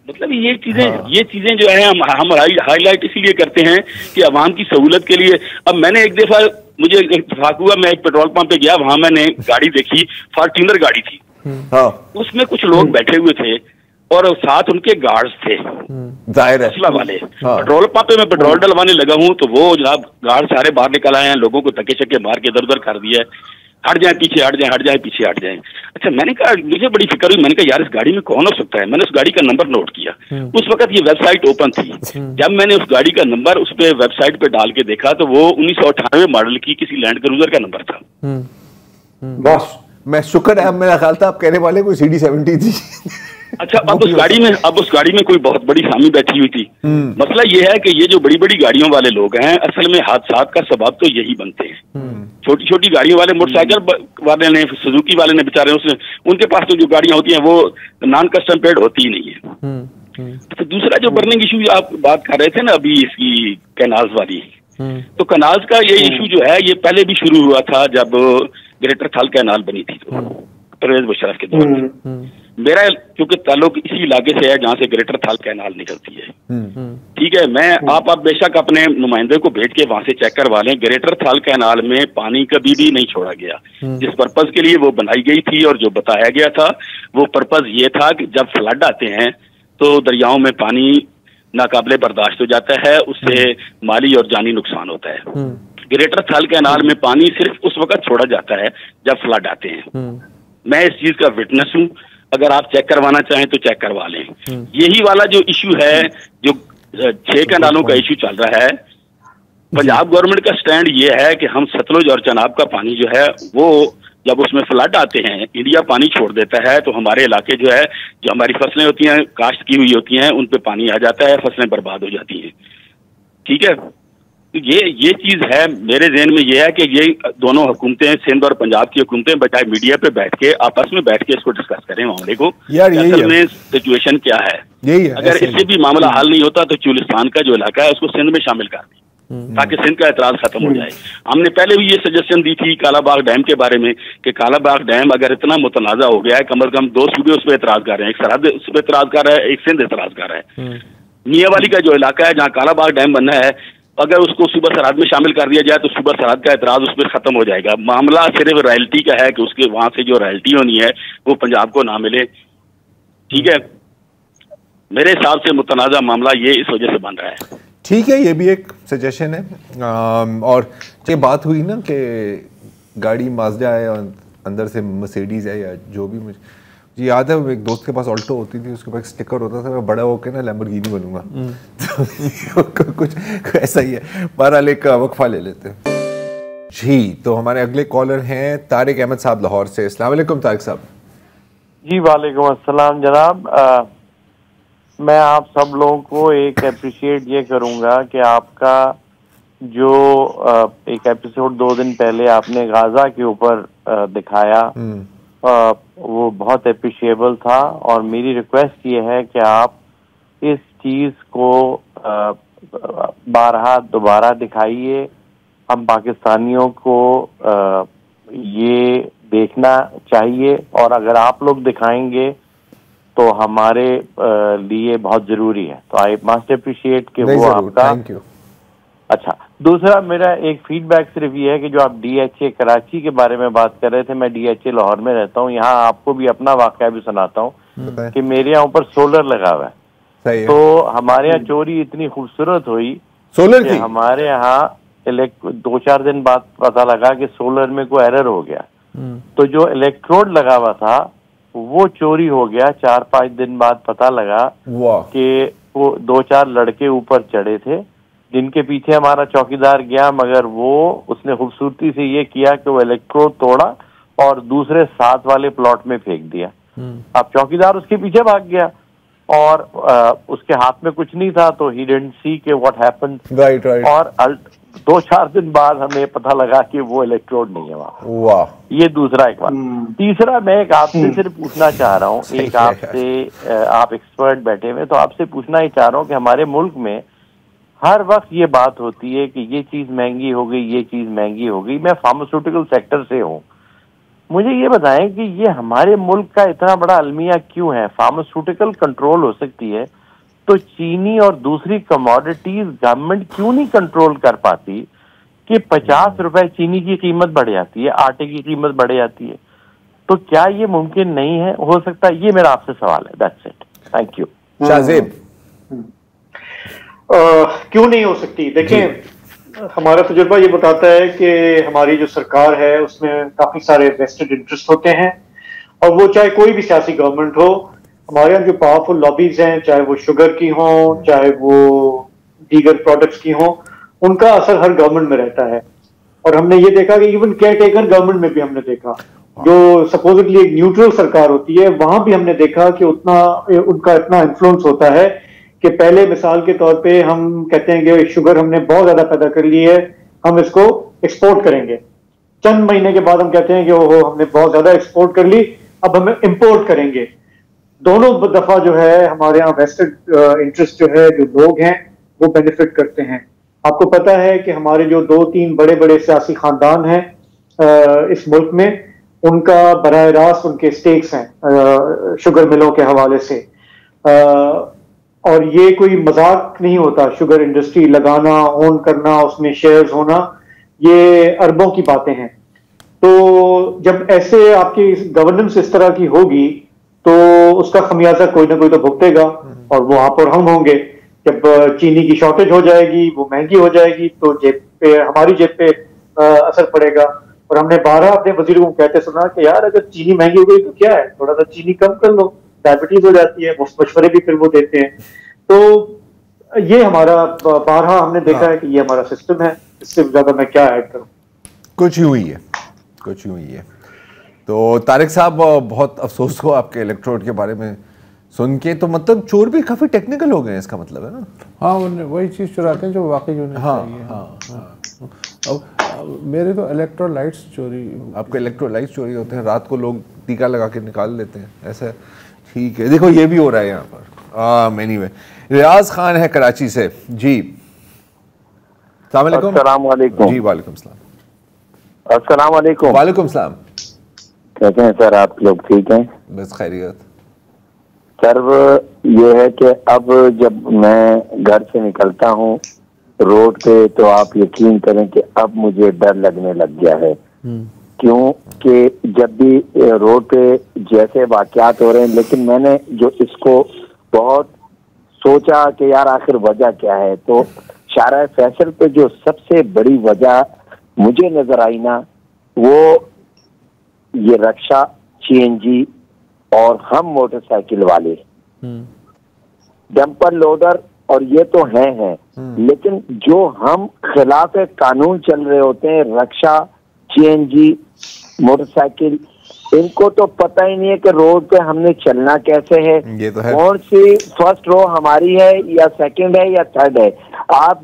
मतलब ये चीजें जो है हम हाईलाइट इसीलिए करते हैं कि अवाम की सहूलत के लिए। अब मैंने एक दफा मुझे इत्तेफाक हुआ, मैं एक पेट्रोल पंप पे गया, वहां मैंने गाड़ी देखी, फॉर्च्यूनर गाड़ी थी। उसमें कुछ लोग बैठे हुए थे और साथ उनके गार्ड्स थे, जाहिर है असला वाले। पेट्रोल पंप पे मैं पेट्रोल डलवाने लगा हूँ तो वो जनाब गार्ड सारे बाहर निकल आए हैं, लोगों को धक्के चक्के मार के इधर उधर कर दिया, हट जाए पीछे, हट जाए पीछे, हट जाए। अच्छा, मैंने कहा, मुझे बड़ी फिक्र हुई, मैंने कहा यार इस गाड़ी में कौन हो सकता है। मैंने उस गाड़ी का नंबर नोट किया, उस वक्त ये वेबसाइट ओपन थी। जब मैंने उस गाड़ी का नंबर उस पे वेबसाइट पे डाल के देखा तो वो 1998 मॉडल की किसी लैंड क्रूजर का नंबर था। बस मैं शुक्र है, मेरा ख्याल था आप कहने वाले कोई CD70 थी। अच्छा, अब उस गाड़ी में कोई बहुत बड़ी सामी बैठी हुई थी। मसला ये है कि ये जो बड़ी बड़ी गाड़ियों वाले लोग हैं असल में हादसा का सबब तो यही बनते हैं। छोटी छोटी गाड़ियों वाले, मोटरसाइकिल वाले ने, सुजुकी वाले ने बेचारे, उनके पास तो जो गाड़ियां होती हैं वो नॉन कस्टम पेड होती ही नहीं है। तो दूसरा जो बर्निंग इशू आप बात कर रहे थे ना अभी, इसकी कैनाल्स वाली, तो कैनाल्स का ये इशू जो है ये पहले भी शुरू हुआ था जब ग्रेटर थल कैनाल बनी थी तो परवेज मुशर्रफ के दौर में। मेरा क्योंकि ताल्लुक इसी इलाके से है जहाँ से ग्रेटर थल कैनाल निकलती है। ठीक है, मैं आप बेशक अपने नुमाइंदे को भेज के वहां से चेक करवा लें, ग्रेटर थल कैनाल में पानी कभी भी नहीं छोड़ा गया। जिस पर्पज के लिए वो बनाई गई थी और जो बताया गया था वो पर्पज ये था कि जब फ्लड आते हैं तो दरियाओं में पानी नाकाबिले बर्दाश्त हो जाता है, उससे माली और जानी नुकसान होता है। ग्रेटर थल कैनाल में पानी सिर्फ उस वक्त छोड़ा जाता है जब फ्लड आते हैं। मैं इस चीज का विटनेस हूँ, अगर आप चेक करवाना चाहें तो चेक करवा लें। यही वाला जो इशू है, जो 6 कैनालों का इशू चल रहा है, पंजाब गवर्नमेंट का स्टैंड ये है कि हम सतलुज और चनाब का पानी जो है वो जब उसमें फ्लड आते हैं, इंडिया पानी छोड़ देता है तो हमारे इलाके जो है, जो हमारी फसलें होती हैं काश्त की हुई होती हैं, उन पे पानी आ जाता है, फसलें बर्बाद हो जाती हैं। ठीक है, तो ये चीज है मेरे ज़हन में, ये है कि ये दोनों हुकूमतें, सिंध और पंजाब की हुकूमतें, बजाय मीडिया पे बैठ के आपस में बैठ के इसको डिस्कस करें मामले को, असल में सिचुएशन क्या है। यही है, अगर इससे भी मामला हल नहीं होता तो चुलिस्तान का जो इलाका है उसको सिंध में शामिल कर दें ताकि सिंध का एतराज खत्म हो जाए। हमने पहले भी ये सजेशन दी थी कालाबाग डैम के बारे में कि कालाबाग डैम अगर इतना मुतनाज़ा हो गया है, कम से कम 2 सूबे उस पर एतराज कर रहे हैं, एक सरहद उस पर एतराज कर रहा है, एक सिंध एतराज कर रहा है। मियाँवाली का जो इलाका है जहाँ कालाबाग डैम बनना है, अगर उसको सूबा सरहद में शामिल कर दिया जाए तो सूबा सरहद का एतराज उस पर खत्म हो जाएगा। मामला सिर्फ रॉयल्टी का है कि उसके वहां से जो रॉयल्टी होनी है वो पंजाब को ना मिले। ठीक है, मेरे हिसाब से मुतनाज़ा मामला ये इस वजह से बन रहा है। ठीक है, ये भी एक सजेशन है। और ये बात हुई ना कि गाड़ी माज़दा है और अंदर से मर्सिडीज़ है या जो भी, मुझे याद है एक दोस्त के पास ऑल्टो होती थी, उसके पास स्टिकर होता था, मैं बड़ा होकर ना लैम्बोर्गिनी बनूंगा। तो कुछ ऐसा ही है। बहरहाल एक वक्फा ले लेते हैं जी। तो हमारे अगले कॉलर हैं तारिक अहमद साहब लाहौर से। अस्सलाम वालेकुम तारिक साहब। जी वालेकुम अस्सलाम जनाब। मैं आप सब लोगों को एक अप्रिशिएट ये करूंगा कि आपका जो एक एपिसोड 2 दिन पहले आपने गाजा के ऊपर दिखाया वो बहुत अप्रिशिएबल था, और मेरी रिक्वेस्ट ये है कि आप इस चीज को बारहा दोबारा दिखाइए। हम पाकिस्तानियों को ये देखना चाहिए, और अगर आप लोग दिखाएंगे तो हमारे लिए बहुत जरूरी है। तो आई मस्ट अप्रिशिएट कि वो आपका। Thank you. अच्छा, दूसरा मेरा एक फीडबैक सिर्फ ये है कि जो आप DHA कराची के बारे में बात कर रहे थे, मैं DHA लाहौर में रहता हूँ। यहाँ आपको भी अपना वाकया भी सुनाता हूँ कि मेरे यहाँ ऊपर सोलर लगा हुआ है। सही है। तो हमारे यहाँ चोरी इतनी खूबसूरत हुई सोलर की, हमारे यहाँ 2-4 दिन बाद पता लगा कि सोलर में कोई एरर हो गया। तो जो इलेक्ट्रोड लगा हुआ था वो चोरी हो गया। 4-5 दिन बाद पता लगा कि वो 2-4 लड़के ऊपर चढ़े थे, जिनके पीछे हमारा चौकीदार गया, मगर वो उसने खूबसूरती से ये किया कि वो इलेक्ट्रोड तोड़ा और दूसरे साथ वाले प्लॉट में फेंक दिया। अब चौकीदार उसके पीछे भाग गया और उसके हाथ में कुछ नहीं था, तो ही डिडंट सी के व्हाट हैपेंड। राइट। और 2-4 दिन बाद हमें पता लगा कि वो इलेक्ट्रोड नहीं है वहाँ। वाह, ये दूसरा एक बात। तीसरा मैं एक आपसे सिर्फ पूछना चाह रहा हूँ, एक आपसे, आप एक्सपर्ट बैठे हुए, तो आपसे पूछना ही चाह रहा हूँ कि हमारे मुल्क में हर वक्त ये बात होती है कि ये चीज महंगी हो गई, ये चीज महंगी हो गई। मैं फार्मास्यूटिकल सेक्टर से हूँ, मुझे ये बताएं कि ये हमारे मुल्क का इतना बड़ा अलमिया क्यों है? फार्मास्यूटिकल कंट्रोल हो सकती है, तो चीनी और दूसरी कमोडिटीज गवर्नमेंट क्यों नहीं कंट्रोल कर पाती कि 50 रुपए चीनी की कीमत बढ़ जाती है, आटे की कीमत बढ़ जाती है? तो क्या ये मुमकिन नहीं है? हो सकता है? ये मेरा आपसे सवाल है। That's it, thank you. Shahzeb, क्यों नहीं हो सकती? देखें, हमारा तजुर्बा ये बताता है कि हमारी जो सरकार है उसमें काफी सारे वेस्टेड इंटरेस्ट होते हैं, और वो चाहे कोई भी सियासी गवर्नमेंट हो, हमारे यहाँ जो पावरफुल लॉबीज हैं, चाहे वो शुगर की हो, चाहे वो दीगर प्रोडक्ट्स की हो, उनका असर हर गवर्नमेंट में रहता है। और हमने ये देखा कि इवन केयर टेकर गवर्नमेंट में भी हमने देखा, जो सपोजिटली एक न्यूट्रल सरकार होती है, वहां भी हमने देखा कि उनका इतना इन्फ्लुएंस होता है कि पहले मिसाल के तौर पे हम कहते हैं कि शुगर हमने बहुत ज्यादा पैदा कर ली है, हम इसको एक्सपोर्ट करेंगे। चंद महीने के बाद हम कहते हैं कि ओहो, हमने बहुत ज्यादा एक्सपोर्ट कर ली, अब हम इंपोर्ट करेंगे। दोनों दफा जो है हमारे यहाँ वेस्टेड इंटरेस्ट जो है, जो लोग हैं वो बेनिफिट करते हैं। आपको पता है कि हमारे जो 2-3 बड़े बड़े सियासी खानदान हैं इस मुल्क में, उनका बराह रास्त उनके स्टेक्स हैं शुगर मिलों के हवाले से। और ये कोई मजाक नहीं होता, शुगर इंडस्ट्री लगाना, ओन करना, उसमें शेयर्स होना, ये अरबों की बातें हैं। तो जब ऐसे आपकी गवर्नेंस इस तरह की होगी तो उसका खमियाजा कोई ना कोई तो भुगतेगा, और वो आप और हम होंगे। जब चीनी की शॉर्टेज हो जाएगी, वो महंगी हो जाएगी, तो हमारी जेब पे असर पड़ेगा। और हमने 12 अपने वजीरों को कहते सुना कि यार अगर चीनी महंगी हो गई तो क्या है, थोड़ा सा चीनी कम कर लो, डायबिटीज हो जाती है। मशवरे भी फिर वो देते हैं। तो ये हमारा 12 हमने देखा है कि ये हमारा सिस्टम है। इससे ज्यादा मैं क्या ऐड करूं? कुछ यूं ही है। तो तारिक साहब, बहुत अफसोस हो आपके इलेक्ट्रोड के बारे में सुन के। तो मतलब चोर भी काफी टेक्निकल हो गए हैं, इसका मतलब है ना? हाँ, वही चीज चुराते हैं जो वाकई होनी चाहिए। अब मेरे तो इलेक्ट्रोलाइट्स चोरी। आपके इलेक्ट्रोलाइट्स चोरी होते हैं, रात को लोग टीका लगा के निकाल लेते हैं, ऐसा? ठीक है, देखो ये भी हो रहा है यहाँ पर। एनीवे, रियाज खान है कराची से जी। अस्सलाम वालेकुम। जी वालेकुम सलाम। अस्सलाम वालेकुम। वालेकुम सलाम। कैसे हैं सर आप लोग? ठीक हैं? बस खैरियत। सर ये है कि अब जब मैं घर से निकलता हूँ रोड पे, तो आप यकीन करें कि अब मुझे डर लगने लग गया है। क्योंकि जब भी रोड पे जैसे वाकयात हो रहे हैं, लेकिन मैंने जो इसको बहुत सोचा कि यार आखिर वजह क्या है, तो शाहराह फैसल पे जो सबसे बड़ी वजह मुझे नजर आई ना, वो ये रक्षा, CNG और हम मोटरसाइकिल वाले डंपर लोडर, और ये तो हैं लेकिन जो हम खिलाफ कानून चल रहे होते हैं, रक्षा, CNG, मोटरसाइकिल, इनको तो पता ही नहीं है कि रोड पे हमने चलना कैसे है, ये तो है। कौन सी फर्स्ट रो हमारी है या सेकंड है या थर्ड है। आप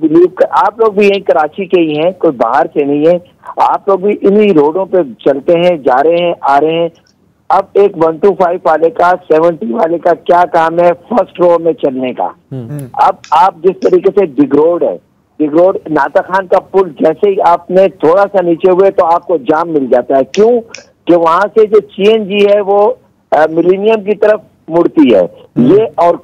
आप लोग भी यही कराची के ही हैं, कोई बाहर से नहीं है। आप लोग भी इन्हीं रोडों पे चलते हैं, जा रहे हैं, आ रहे हैं। अब एक 125 वाले का 70 वाले का क्या काम है फर्स्ट रो में चलने का। अब आप जिस तरीके से डिग्रोड है, डिग्रोड नाता खान का पुल जैसे ही आपने थोड़ा सा नीचे हुए तो आपको जाम मिल जाता है। क्यों? कि वहां से जो CNG है वो मिलेनियम की तरफ मुड़ती है। ये और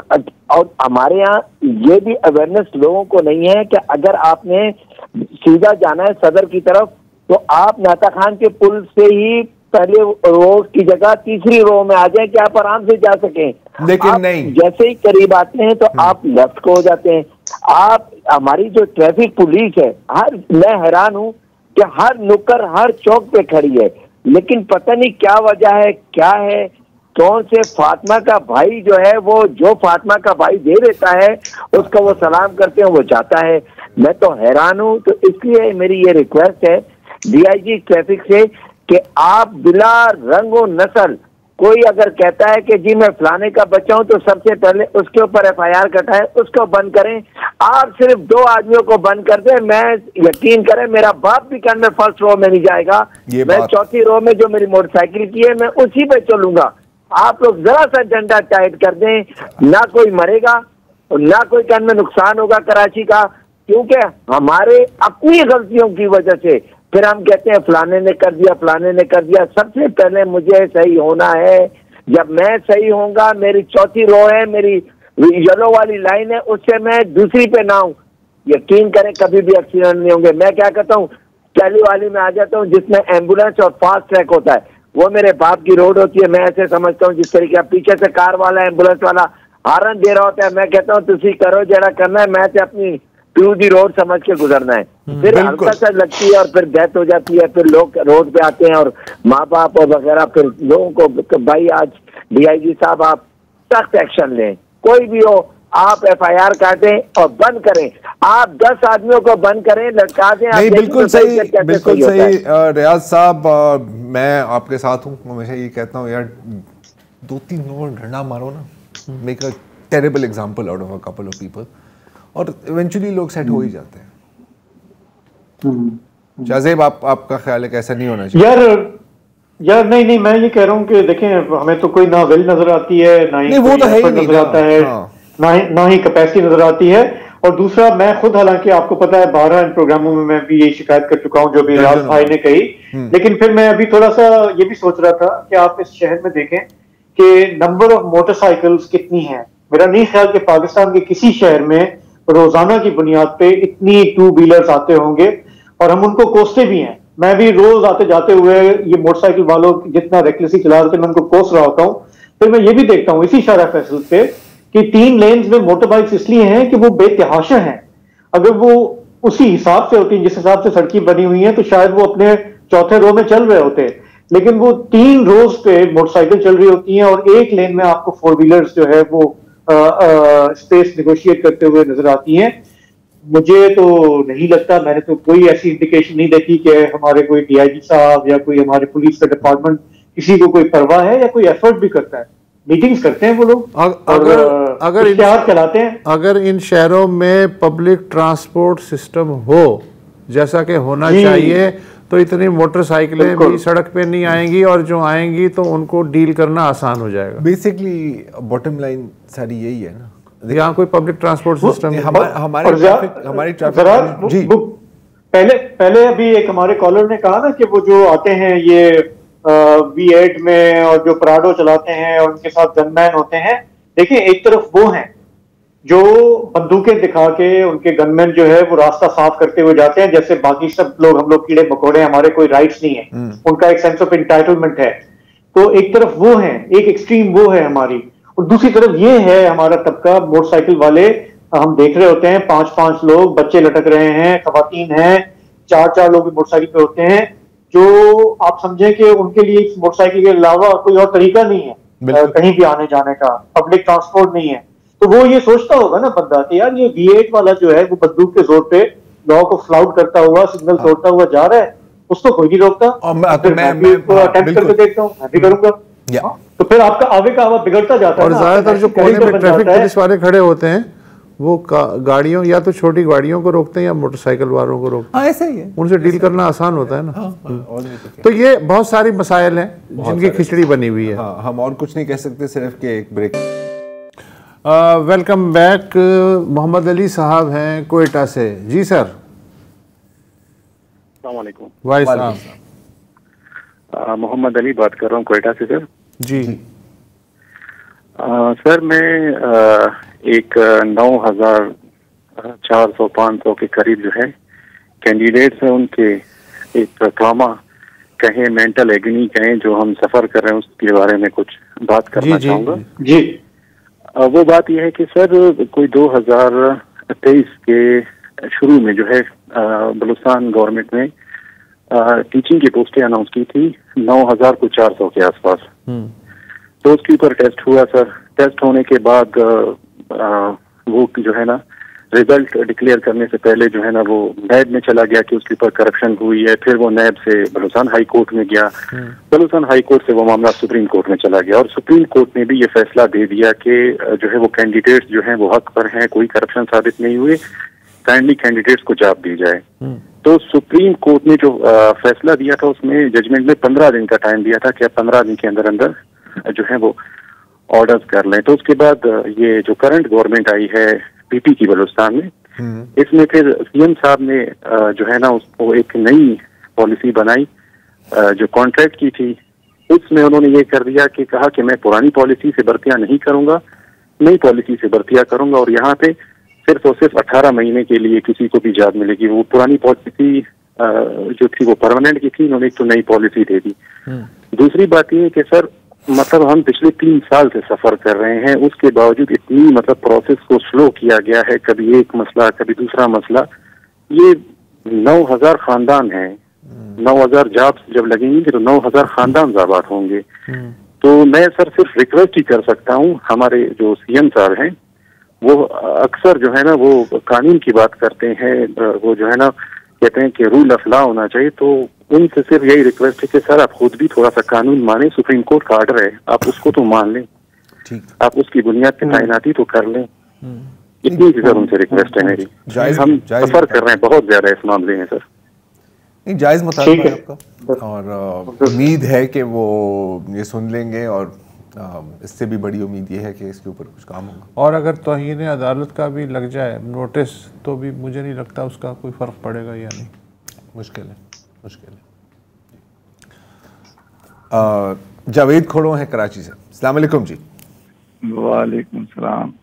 हमारे यहाँ ये भी अवेयरनेस लोगों को नहीं है कि अगर आपने सीधा जाना है सदर की तरफ तो आप नाता खान के पुल से ही पहले रो की जगह तीसरी रो में आ जाएं कि आप आराम से जा सकें। लेकिन नहीं, जैसे ही करीब आते हैं तो आप लेफ्ट को हो जाते हैं। आप हमारी जो ट्रैफिक पुलिस है, मैं हैरान हूं कि हर नुक्कड़ हर चौक पे खड़ी है, लेकिन पता नहीं क्या वजह है, क्या है, कौन से फातिमा का भाई जो है वो जो फातिमा का भाई दे देता है उसका वो सलाम करते हैं, वो जाता है। मैं तो हैरान हूं। तो इसलिए मेरी ये रिक्वेस्ट है DIG ट्रैफिक से कि आप बिला रंग और नस्ल कोई अगर कहता है कि जी मैं फलाने का बच्चा हूं तो सबसे पहले उसके ऊपर FIR कटाए, उसको बंद करें। आप सिर्फ 2 आदमियों को बंद कर दें, मैं यकीन करें मेरा बाप भी कहने में फर्स्ट रो में नहीं जाएगा, मैं चौथी रो में जो मेरी मोटरसाइकिल की है मैं उसी पे चलूंगा। आप लोग जरा सा झंडा टाइट कर दें, ना कोई मरेगा और ना कोई कान में नुकसान होगा कराची का, क्योंकि हमारे अपनी गलतियों की वजह से फिर हम कहते हैं फलाने ने कर दिया, फलाने ने कर दिया। सबसे पहले मुझे सही होना है। जब मैं सही होऊंगा, मेरी चौथी रो है, मेरी येलो वाली लाइन है, उससे मैं दूसरी पे ना हूं, यकीन करें कभी भी एक्सीडेंट नहीं होंगे। मैं क्या कहता हूँ, कैली वाली में आ जाता हूँ जिसमें एम्बुलेंस और फास्ट ट्रैक होता है, वो मेरे बाप की रोड होती है। मैं ऐसे समझता हूँ जिस तरीके पीछे से कार वाला एम्बुलेंस वाला हारन दे रहा होता है, मैं कहता हूँ तुसी करो जरा करना है, मैं से अपनी टू दी रोड समझ के गुजरना है। फिर हल्का सा लगती है और फिर डेथ हो जाती है, फिर लोग रोड पे आते हैं और माँ बाप और वगैरह, फिर लोगों को भाई आज DIG साहब आप सख्त एक्शन लें, कोई भी हो आप FIR काटें और बंद करें। आप 10 आदमियों को बंद करें, लटका दें। नहीं, बिल्कुल सही, बिल्कुल सही रियाज साहब, मैं आपके साथ हूँ। हमेशा ये कहता हूँ यार 2-3 लोगों को डंडा मारो ना, make a terrible example out of a couple of people, और इवेंचुअली लोग सेट हो ही जाते हैं। शाहजेब आपका ख्याल है कैसा नहीं होना चाहिए? यार नहीं, मैं ये कह रहा हूँ कि देखें हमें तो कोई ना विल नजर आती है, ना ही वो तो है ही नहीं नजर आता है, ना ही कैपेसिटी नजर आती है। और दूसरा, मैं खुद हालांकि आपको पता है 12 इन प्रोग्रामों में मैं भी यही शिकायत कर चुका हूँ जो भी रियाज भाई ने कही, लेकिन फिर मैं अभी थोड़ा सा ये भी सोच रहा था कि आप इस शहर में देखें कि नंबर ऑफ मोटरसाइकिल्स कितनी है। मेरा नहीं ख्याल कि पाकिस्तान के किसी शहर में रोजाना की बुनियाद पे इतनी 2 व्हीलर्स आते होंगे, और हम उनको कोसते भी हैं। मैं भी रोज आते जाते हुए ये मोटरसाइकिल वालों जितना रेकलेसली चला रहे थे मैं उनको कोस रहा होता हूँ। फिर मैं ये भी देखता हूँ इसी शारा फैसल पे कि 3 लेन्स में मोटर बाइक्स इसलिए हैं कि वो बेतहाशा हैं। अगर वो उसी हिसाब से होती, जिस हिसाब से सड़कें बनी हुई हैं, तो शायद वो अपने चौथे रो में चल रहे होते, लेकिन वो 3 रोज पे मोटरसाइकिल चल रही होती हैं और एक लेन में आपको 4 व्हीलर्स जो है वो स्पेस नेगोशिएट करते हुए नजर आती हैं। मुझे तो नहीं लगता, मैंने तो कोई ऐसी इंडिकेशन नहीं देखी कि हमारे कोई DIG साहब या कोई हमारे पुलिस का डिपार्टमेंट किसी को कोई परवाह है या कोई एफर्ट भी करता है। मीटिंग्स करते हैं वो लोग, अगर इश्तिहार चलाते हैं। अगर इन शहरों में पब्लिक ट्रांसपोर्ट सिस्टम हो जैसा कि होना चाहिए तो इतनी मोटरसाइकिलें भी सड़क पे नहीं आएंगी, और जो आएंगी तो उनको डील करना आसान हो जाएगा। बेसिकली बॉटम लाइन सारी यही है ना, यहाँ कोई पब्लिक ट्रांसपोर्ट सिस्टम हमारी ट्रैफिक जी। पहले अभी एक हमारे कॉलर ने कहा ना कि वो जो आते हैं ये V8 में और जो प्राडो चलाते हैं और उनके साथ गनमैन होते हैं। देखिए एक तरफ वो हैं जो बंदूकें दिखा के उनके गनमैन जो है वो रास्ता साफ करते हुए जाते हैं, जैसे बाकी सब लोग हम लोग कीड़े मकोड़े, हमारे कोई राइट्स नहीं है, उनका एक सेंस ऑफ एंटाइटलमेंट है। तो एक तरफ वो है, एक एक्सट्रीम वो है हमारी, और दूसरी तरफ ये है हमारा तबका मोटरसाइकिल वाले। हम देख रहे होते हैं 5-5 लोग, बच्चे लटक रहे हैं, खवातीन हैं, 4-4 लोग मोटरसाइकिल पे होते हैं, जो आप समझे कि उनके लिए मोटरसाइकिल के अलावा कोई और तरीका नहीं है कहीं भी आने जाने का, पब्लिक ट्रांसपोर्ट नहीं है। तो वो ये सोचता होगा ना बंदा कि यार ये V8 वाला जो है वो बंदूक के जोर पे लॉ को फ्लाउट करता हुआ, सिग्नल तोड़ता हुआ जा रहा है, उसको कोई नहीं रोकता। मैं अटेम्प्ट करके देखता हूँ, मैं भी करूंगा। तो फिर आपका आगे का आवाज बिगड़ता जाता है। और ज्यादातर जो कोने में ट्रैफिक पुलिस वाले खड़े होते हैं वो गाड़ियों या तो छोटी गाड़ियों को रोकते हैं या मोटरसाइकिल वालों को रोकते हैं। ऐसा ही है, उनसे डील करना आसान होता है ना। तो ये बहुत सारी मसाइल हैं जिनकी खिचड़ी बनी हुई है। हम और कुछ नहीं कह सकते, सिर्फ कि एक break. Welcome back. Mohammad Ali साहब हैं कोयटा से। जी सर। अस्सलाम वालेकुम। वालेकुम। मोहम्मद अली बात कर रहा हूँ कोयटा से सर। जी। सर मैं एक 9,400-500 के करीब जो है कैंडिडेट्स हैं, उनके एक ट्रॉमा कहें, मेंटल एग्नी कहें, जो हम सफर कर रहे हैं उसके बारे में कुछ बात करना चाहूँगा। जी। वो बात यह है कि सर कोई 2023 के शुरू में जो है बलूचिस्तान गवर्नमेंट ने टीचिंग की पोस्टें अनाउंस की थी 9,400 के आसपास। तो उसके ऊपर टेस्ट हुआ सर। टेस्ट होने के बाद वो जो है ना रिजल्ट डिक्लेयर करने से पहले जो है ना वो नैब में चला गया कि उसके ऊपर करप्शन हुई है। फिर वो नैब से बलूचिस्तान हाई कोर्ट में गया। बलूचिस्तान हाई कोर्ट से वो मामला सुप्रीम कोर्ट में चला गया और सुप्रीम कोर्ट ने भी ये फैसला दे दिया कि जो है वो कैंडिडेट्स जो हैं वो हक पर हैं, कोई करप्शन साबित नहीं हुए, काइंडली कैंडिडेट्स को जॉब दी जाए। तो सुप्रीम कोर्ट ने जो फैसला दिया था उसमें जजमेंट में 15 दिन का टाइम दिया था कि आप 15 दिन के अंदर अंदर जो है वो ऑर्डर्स कर लें। तो उसके बाद ये जो करंट गवर्नमेंट आई है पीपी की बलूचिस्तान में, इसमें फिर सीएम साहब ने जो है ना उसको एक नई पॉलिसी बनाई जो कॉन्ट्रैक्ट की थी। उसमें उन्होंने ये कर दिया कि कहा कि मैं पुरानी पॉलिसी से भर्तियां नहीं करूंगा, नई पॉलिसी से भर्तियां करूंगा और यहाँ पे सिर्फ और सिर्फ 18 महीने के लिए किसी को भी जॉब मिलेगी। वो पुरानी पॉलिसी जो थी वो परमानेंट की थी, इन्होंने एक तो नई पॉलिसी दे दी। दूसरी बात ये है कि सर मतलब हम पिछले 3 साल से सफर कर रहे हैं, उसके बावजूद इतनी मतलब प्रोसेस को स्लो किया गया है, कभी एक मसला कभी दूसरा मसला। ये 9,000 खानदान है, 9,000 जॉब्स जब लगेंगी तो 9,000 खानदान आबाद होंगे। तो मैं सर सिर्फ रिक्वेस्ट ही कर सकता हूँ, हमारे जो सीएम साहब हैं वो अक्सर जो है ना वो कानून की बात करते हैं, वो जो है ना कहते हैं कि रूल ऑफ लॉ होना चाहिए। तो उनसे सिर्फ यही रिक्वेस्ट है कि सर आप खुद भी थोड़ा सा कानून माने, सुप्रीम कोर्ट का ऑर्डर है, आप उसको तो मान लें, आप उसकी बुनियाद पे तैनाती तो कर लें। इतनी सर उनसे रिक्वेस्ट है मेरी। हम सफर कर रहे हैं बहुत ज्यादा इस मामले में सर। नहीं, जायज मुताबिक है आपका और उम्मीद है कि वो ये सुन लेंगे और इससे भी बड़ी उम्मीद ये है कि इसके ऊपर कुछ काम होगा। और अगर तौहीन अदालत का भी लग जाए नोटिस तो भी मुझे नहीं लगता उसका कोई फ़र्क पड़ेगा या नहीं। मुश्किल है, मुश्किल है। जावेद खोड़ो हैं कराची से। अस्सलाम वालेकुम जी। वालेकुम सलाम।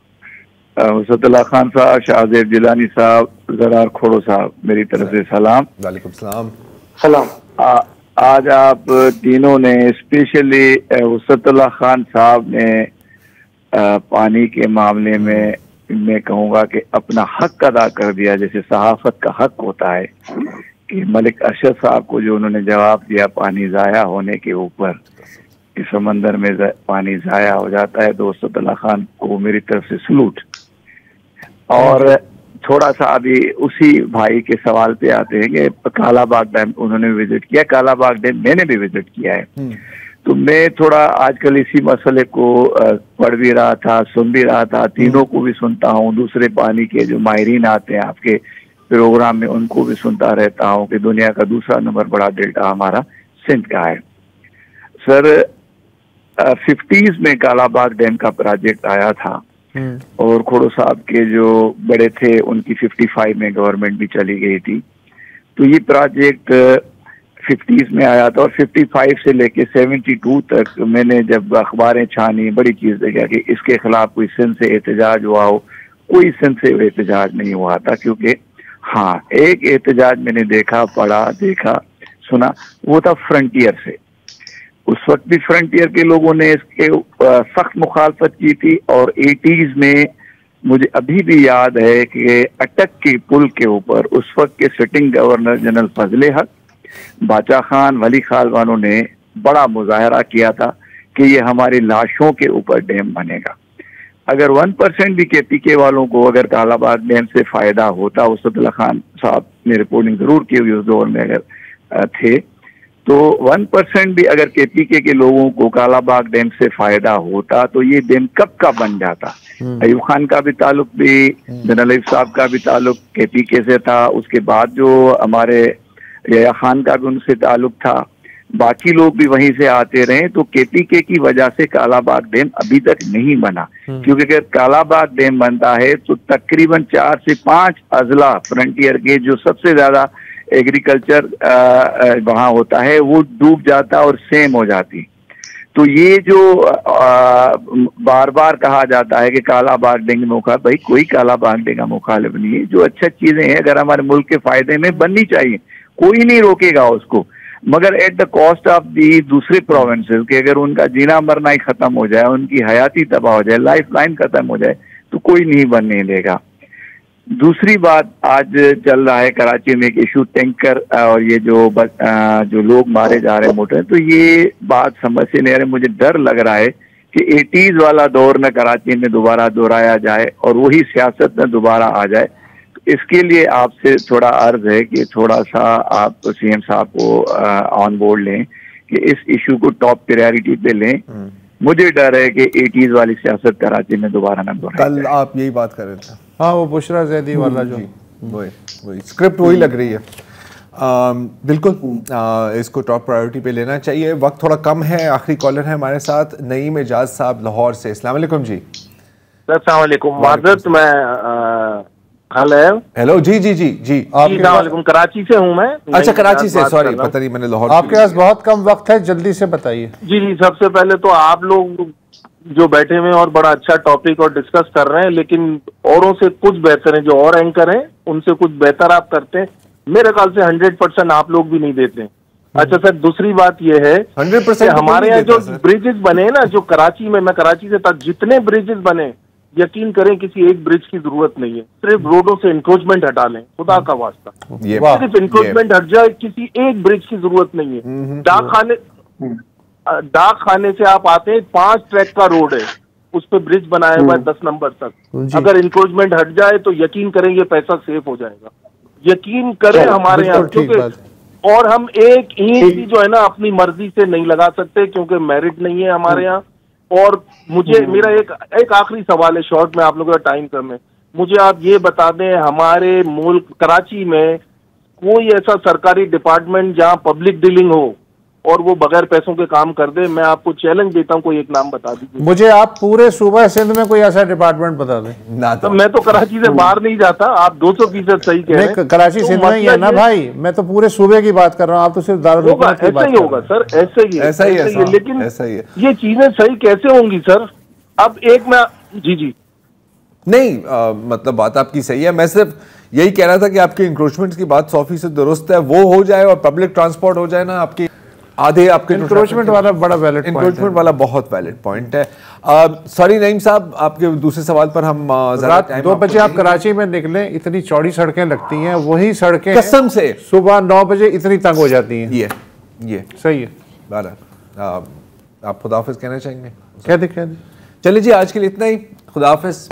उसतुल्लाह खान साहब, शाहजेब जिलानी साहब, ज़रार खोड़ो साहब, मेरी तरफ से सलाम। वालेकुम सलाम। सलाम। आज आप तीनों ने स्पेशली उसतुल्लाह खान साहब ने पानी के मामले में मैं कहूँगा कि अपना हक अदा कर दिया, जैसे सहाफत का हक होता है कि मलिक अरशद साहब को जो उन्होंने जवाब दिया पानी ज़ाया होने के ऊपर कि समंदर में पानी ज़ाया हो जाता है, तो उसतुल्लाह खान को मेरी तरफ से सलूट। और थोड़ा सा अभी उसी भाई के सवाल पे आते हैं कि कालाबाग डैम उन्होंने विजिट किया, कालाबाग डैम मैंने भी विजिट किया है। तो मैं थोड़ा आजकल इसी मसले को पढ़ भी रहा था, सुन भी रहा था, तीनों को भी सुनता हूँ, दूसरे पानी के जो माहिरीन आते हैं आपके प्रोग्राम में उनको भी सुनता रहता हूँ कि दुनिया का दूसरा नंबर बड़ा डेल्टा हमारा सिंध का है। सर 50s में कालाबाग डैम का प्रोजेक्ट आया था और खोड़ो साहब के जो बड़े थे उनकी 55 में गवर्नमेंट भी चली गई थी। तो ये प्रोजेक्ट 50s में आया था और 55 से लेके 72 तक मैंने जब अखबारें छानी, बड़ी चीज़ देखा कि इसके खिलाफ कोई सिंध से एहतजाज हुआ हो, कोई सिंध से एहतजाज नहीं हुआ था। क्योंकि हाँ, एक एहतजाज मैंने देखा, पढ़ा, देखा, सुना, वो था फ्रंटियर से। उस वक्त भी फ्रंटियर के लोगों ने इसके सख्त मुखालफत की थी और 80s में मुझे अभी भी याद है कि अटक के पुल के ऊपर उस वक्त के सिटिंग गवर्नर जनरल फजले हक, बाचा खान, वली खालवानों ने बड़ा मुजाहरा किया था कि ये हमारी लाशों के ऊपर डैम बनेगा। अगर 1% भी KPK वालों को अगर कालाबाग डैम से फ़ायदा होता, उसतुल्लाह खान साहब ने रिपोर्टिंग ज़रूर की हुई उस दौर में अगर थे, तो 1% भी अगर केपीके के लोगों को कालाबाग डैम से फायदा होता तो ये डैम कब का बन जाता। अयूब खान का भी ताल्लुक भी, जनरल साहब का भी ताल्लुक केपीके से था, उसके बाद जो हमारे यहया खान का भी उनसे ताल्लुक था, बाकी लोग भी वहीं से आते रहे। तो केपीके की वजह से कालाबाग डैम अभी तक नहीं बना, क्योंकि अगर कालाबाग डैम बनता है तो तकरीबन 4 से 5 अजला फ्रंटियर के जो सबसे ज्यादा एग्रीकल्चर वहां होता है वो डूब जाता और सेम हो जाती। तो ये जो बार बार कहा जाता है कि कालाबाग डैम मुखालिफ, भाई कोई कालाबाग डैम का मुखालिफ नहीं है। जो अच्छा चीजें हैं अगर हमारे मुल्क के फायदे में बननी चाहिए, कोई नहीं रोकेगा उसको, मगर at the cost of the दूसरे प्रोविंसेस के अगर उनका जीना मरना ही खत्म हो जाए, उनकी हयाती तबाह हो जाए, लाइफ लाइन खत्म हो जाए, तो कोई नहीं बनने देगा। दूसरी बात, आज चल रहा है कराची में एक इशू टैंकर और ये जो लोग मारे जा रहे हैं मोटर, तो ये बात समझ से नहीं आ रही। मुझे डर लग रहा है कि 80s वाला दौर न कराची में दोबारा दोहराया जाए और वही सियासत में दोबारा आ जाए। तो इसके लिए आपसे थोड़ा अर्ज है कि थोड़ा सा आप सीएम साहब को ऑन बोर्ड लें कि इस इशू को टॉप प्रायोरिटी पे लें। मुझे डर है कि 80s वाली सियासत कराची में दोबारा न दोहराए। कल आप यही बात कर रहे थे। हाँ, वो बुशरा जैदी वाला जो वही स्क्रिप्ट वही लग रही है। बिल्कुल इसको टॉप प्रायोरिटी पे लेना चाहिए। वक्त थोड़ा कम है, आखिरी कॉलर है हमारे साथ नईम एजाज साहब लाहौर से। अस्सलाम वालेकुम जी। अस्सलाम वालेकुम। माजरत मैं हेलो जी जी जी जी वालेकुम, कराची से हूँ मैं। अच्छा, कराची से, सॉरी पता नहीं मैंने लाहौर। आपके पास बहुत कम वक्त है, जल्दी से बताइए। जी, सबसे पहले तो आप लोग जो बैठे हुए और बड़ा अच्छा टॉपिक और डिस्कस कर रहे हैं, लेकिन औरों से कुछ बेहतर है, जो और एंकर हैं उनसे कुछ बेहतर आप करते हैं। मेरे ख्याल से 100% आप लोग भी नहीं देते। अच्छा सर, दूसरी बात यह है 100% हमारे यहाँ जो ब्रिजेस बने ना, जो कराची में, मैं कराची से था, जितने ब्रिजेस बने, यकीन करें किसी एक ब्रिज की जरूरत नहीं है। सिर्फ रोडों से इंक्रोचमेंट हटा लें, खुदा का वास्ता, सिर्फ इंक्रोचमेंट हट जाए, किसी एक ब्रिज की जरूरत नहीं है। डाक खाने से आप आते हैं, 5 ट्रैक का रोड है, उस पर ब्रिज बनाया हुआ है 10 नंबर तक। अगर इंक्रोचमेंट हट जाए तो यकीन करें ये पैसा सेफ हो जाएगा, यकीन करें हमारे यहाँ। क्योंकि और हम एक ईंट भी जो है ना अपनी मर्जी से नहीं लगा सकते, क्योंकि मेरिट नहीं है हमारे यहाँ। और मुझे मेरा एक आखिरी सवाल है, शॉर्ट में, आप लोगों का टाइम कम है, मुझे आप ये बता दें, हमारे मुल्क कराची में कोई ऐसा सरकारी डिपार्टमेंट जहाँ पब्लिक डीलिंग हो और वो बगैर पैसों के काम कर दे? मैं आपको चैलेंज देता हूँ, कोई एक नाम बता दीजिए मुझे। आप पूरे सूबा सिंध में कोई ऐसा डिपार्टमेंट बता दें। तो मैं तो कराची से बाहर नहीं जाता, आप 200% सही कह रहे हैं। कराची सिंध में ही है ना भाई, मैं तो पूरे सूबे की बात कर रहा हूँ, आप तो सिर्फ दारुल हुकूमत की बात कर रहे हैं। ऐसा ही होगा सर, ऐसा ही है, लेकिन ये चीजें सही कैसे होंगी सर? अब एक मैं जी नहीं, मतलब बात आपकी सही है। मैं सिर्फ यही कह रहा था कि आपकी इंक्रोचमेंट की बात 100% दुरुस्त है, वो हो जाए और पब्लिक ट्रांसपोर्ट हो जाए ना, आपकी आधे आपके इंक्रोचमेंट वाला बड़ा वैलिड पॉइंट है। इंक्रोचमेंट वाला बहुत वैलिड पॉइंट है। सॉरी नईम साहब, आपके दूसरे सवाल पर हम रात 2 बजे आप कराची में निकलें, इतनी चौड़ी सड़कें लगती हैं, वही सड़कें कसम से सुबह 9 बजे इतनी तंग हो जाती हैं। ये सही है। आप खुदाफिज कहना चाहेंगे? कह दे। चलिए जी, आज के लिए इतना ही। खुदाफिज।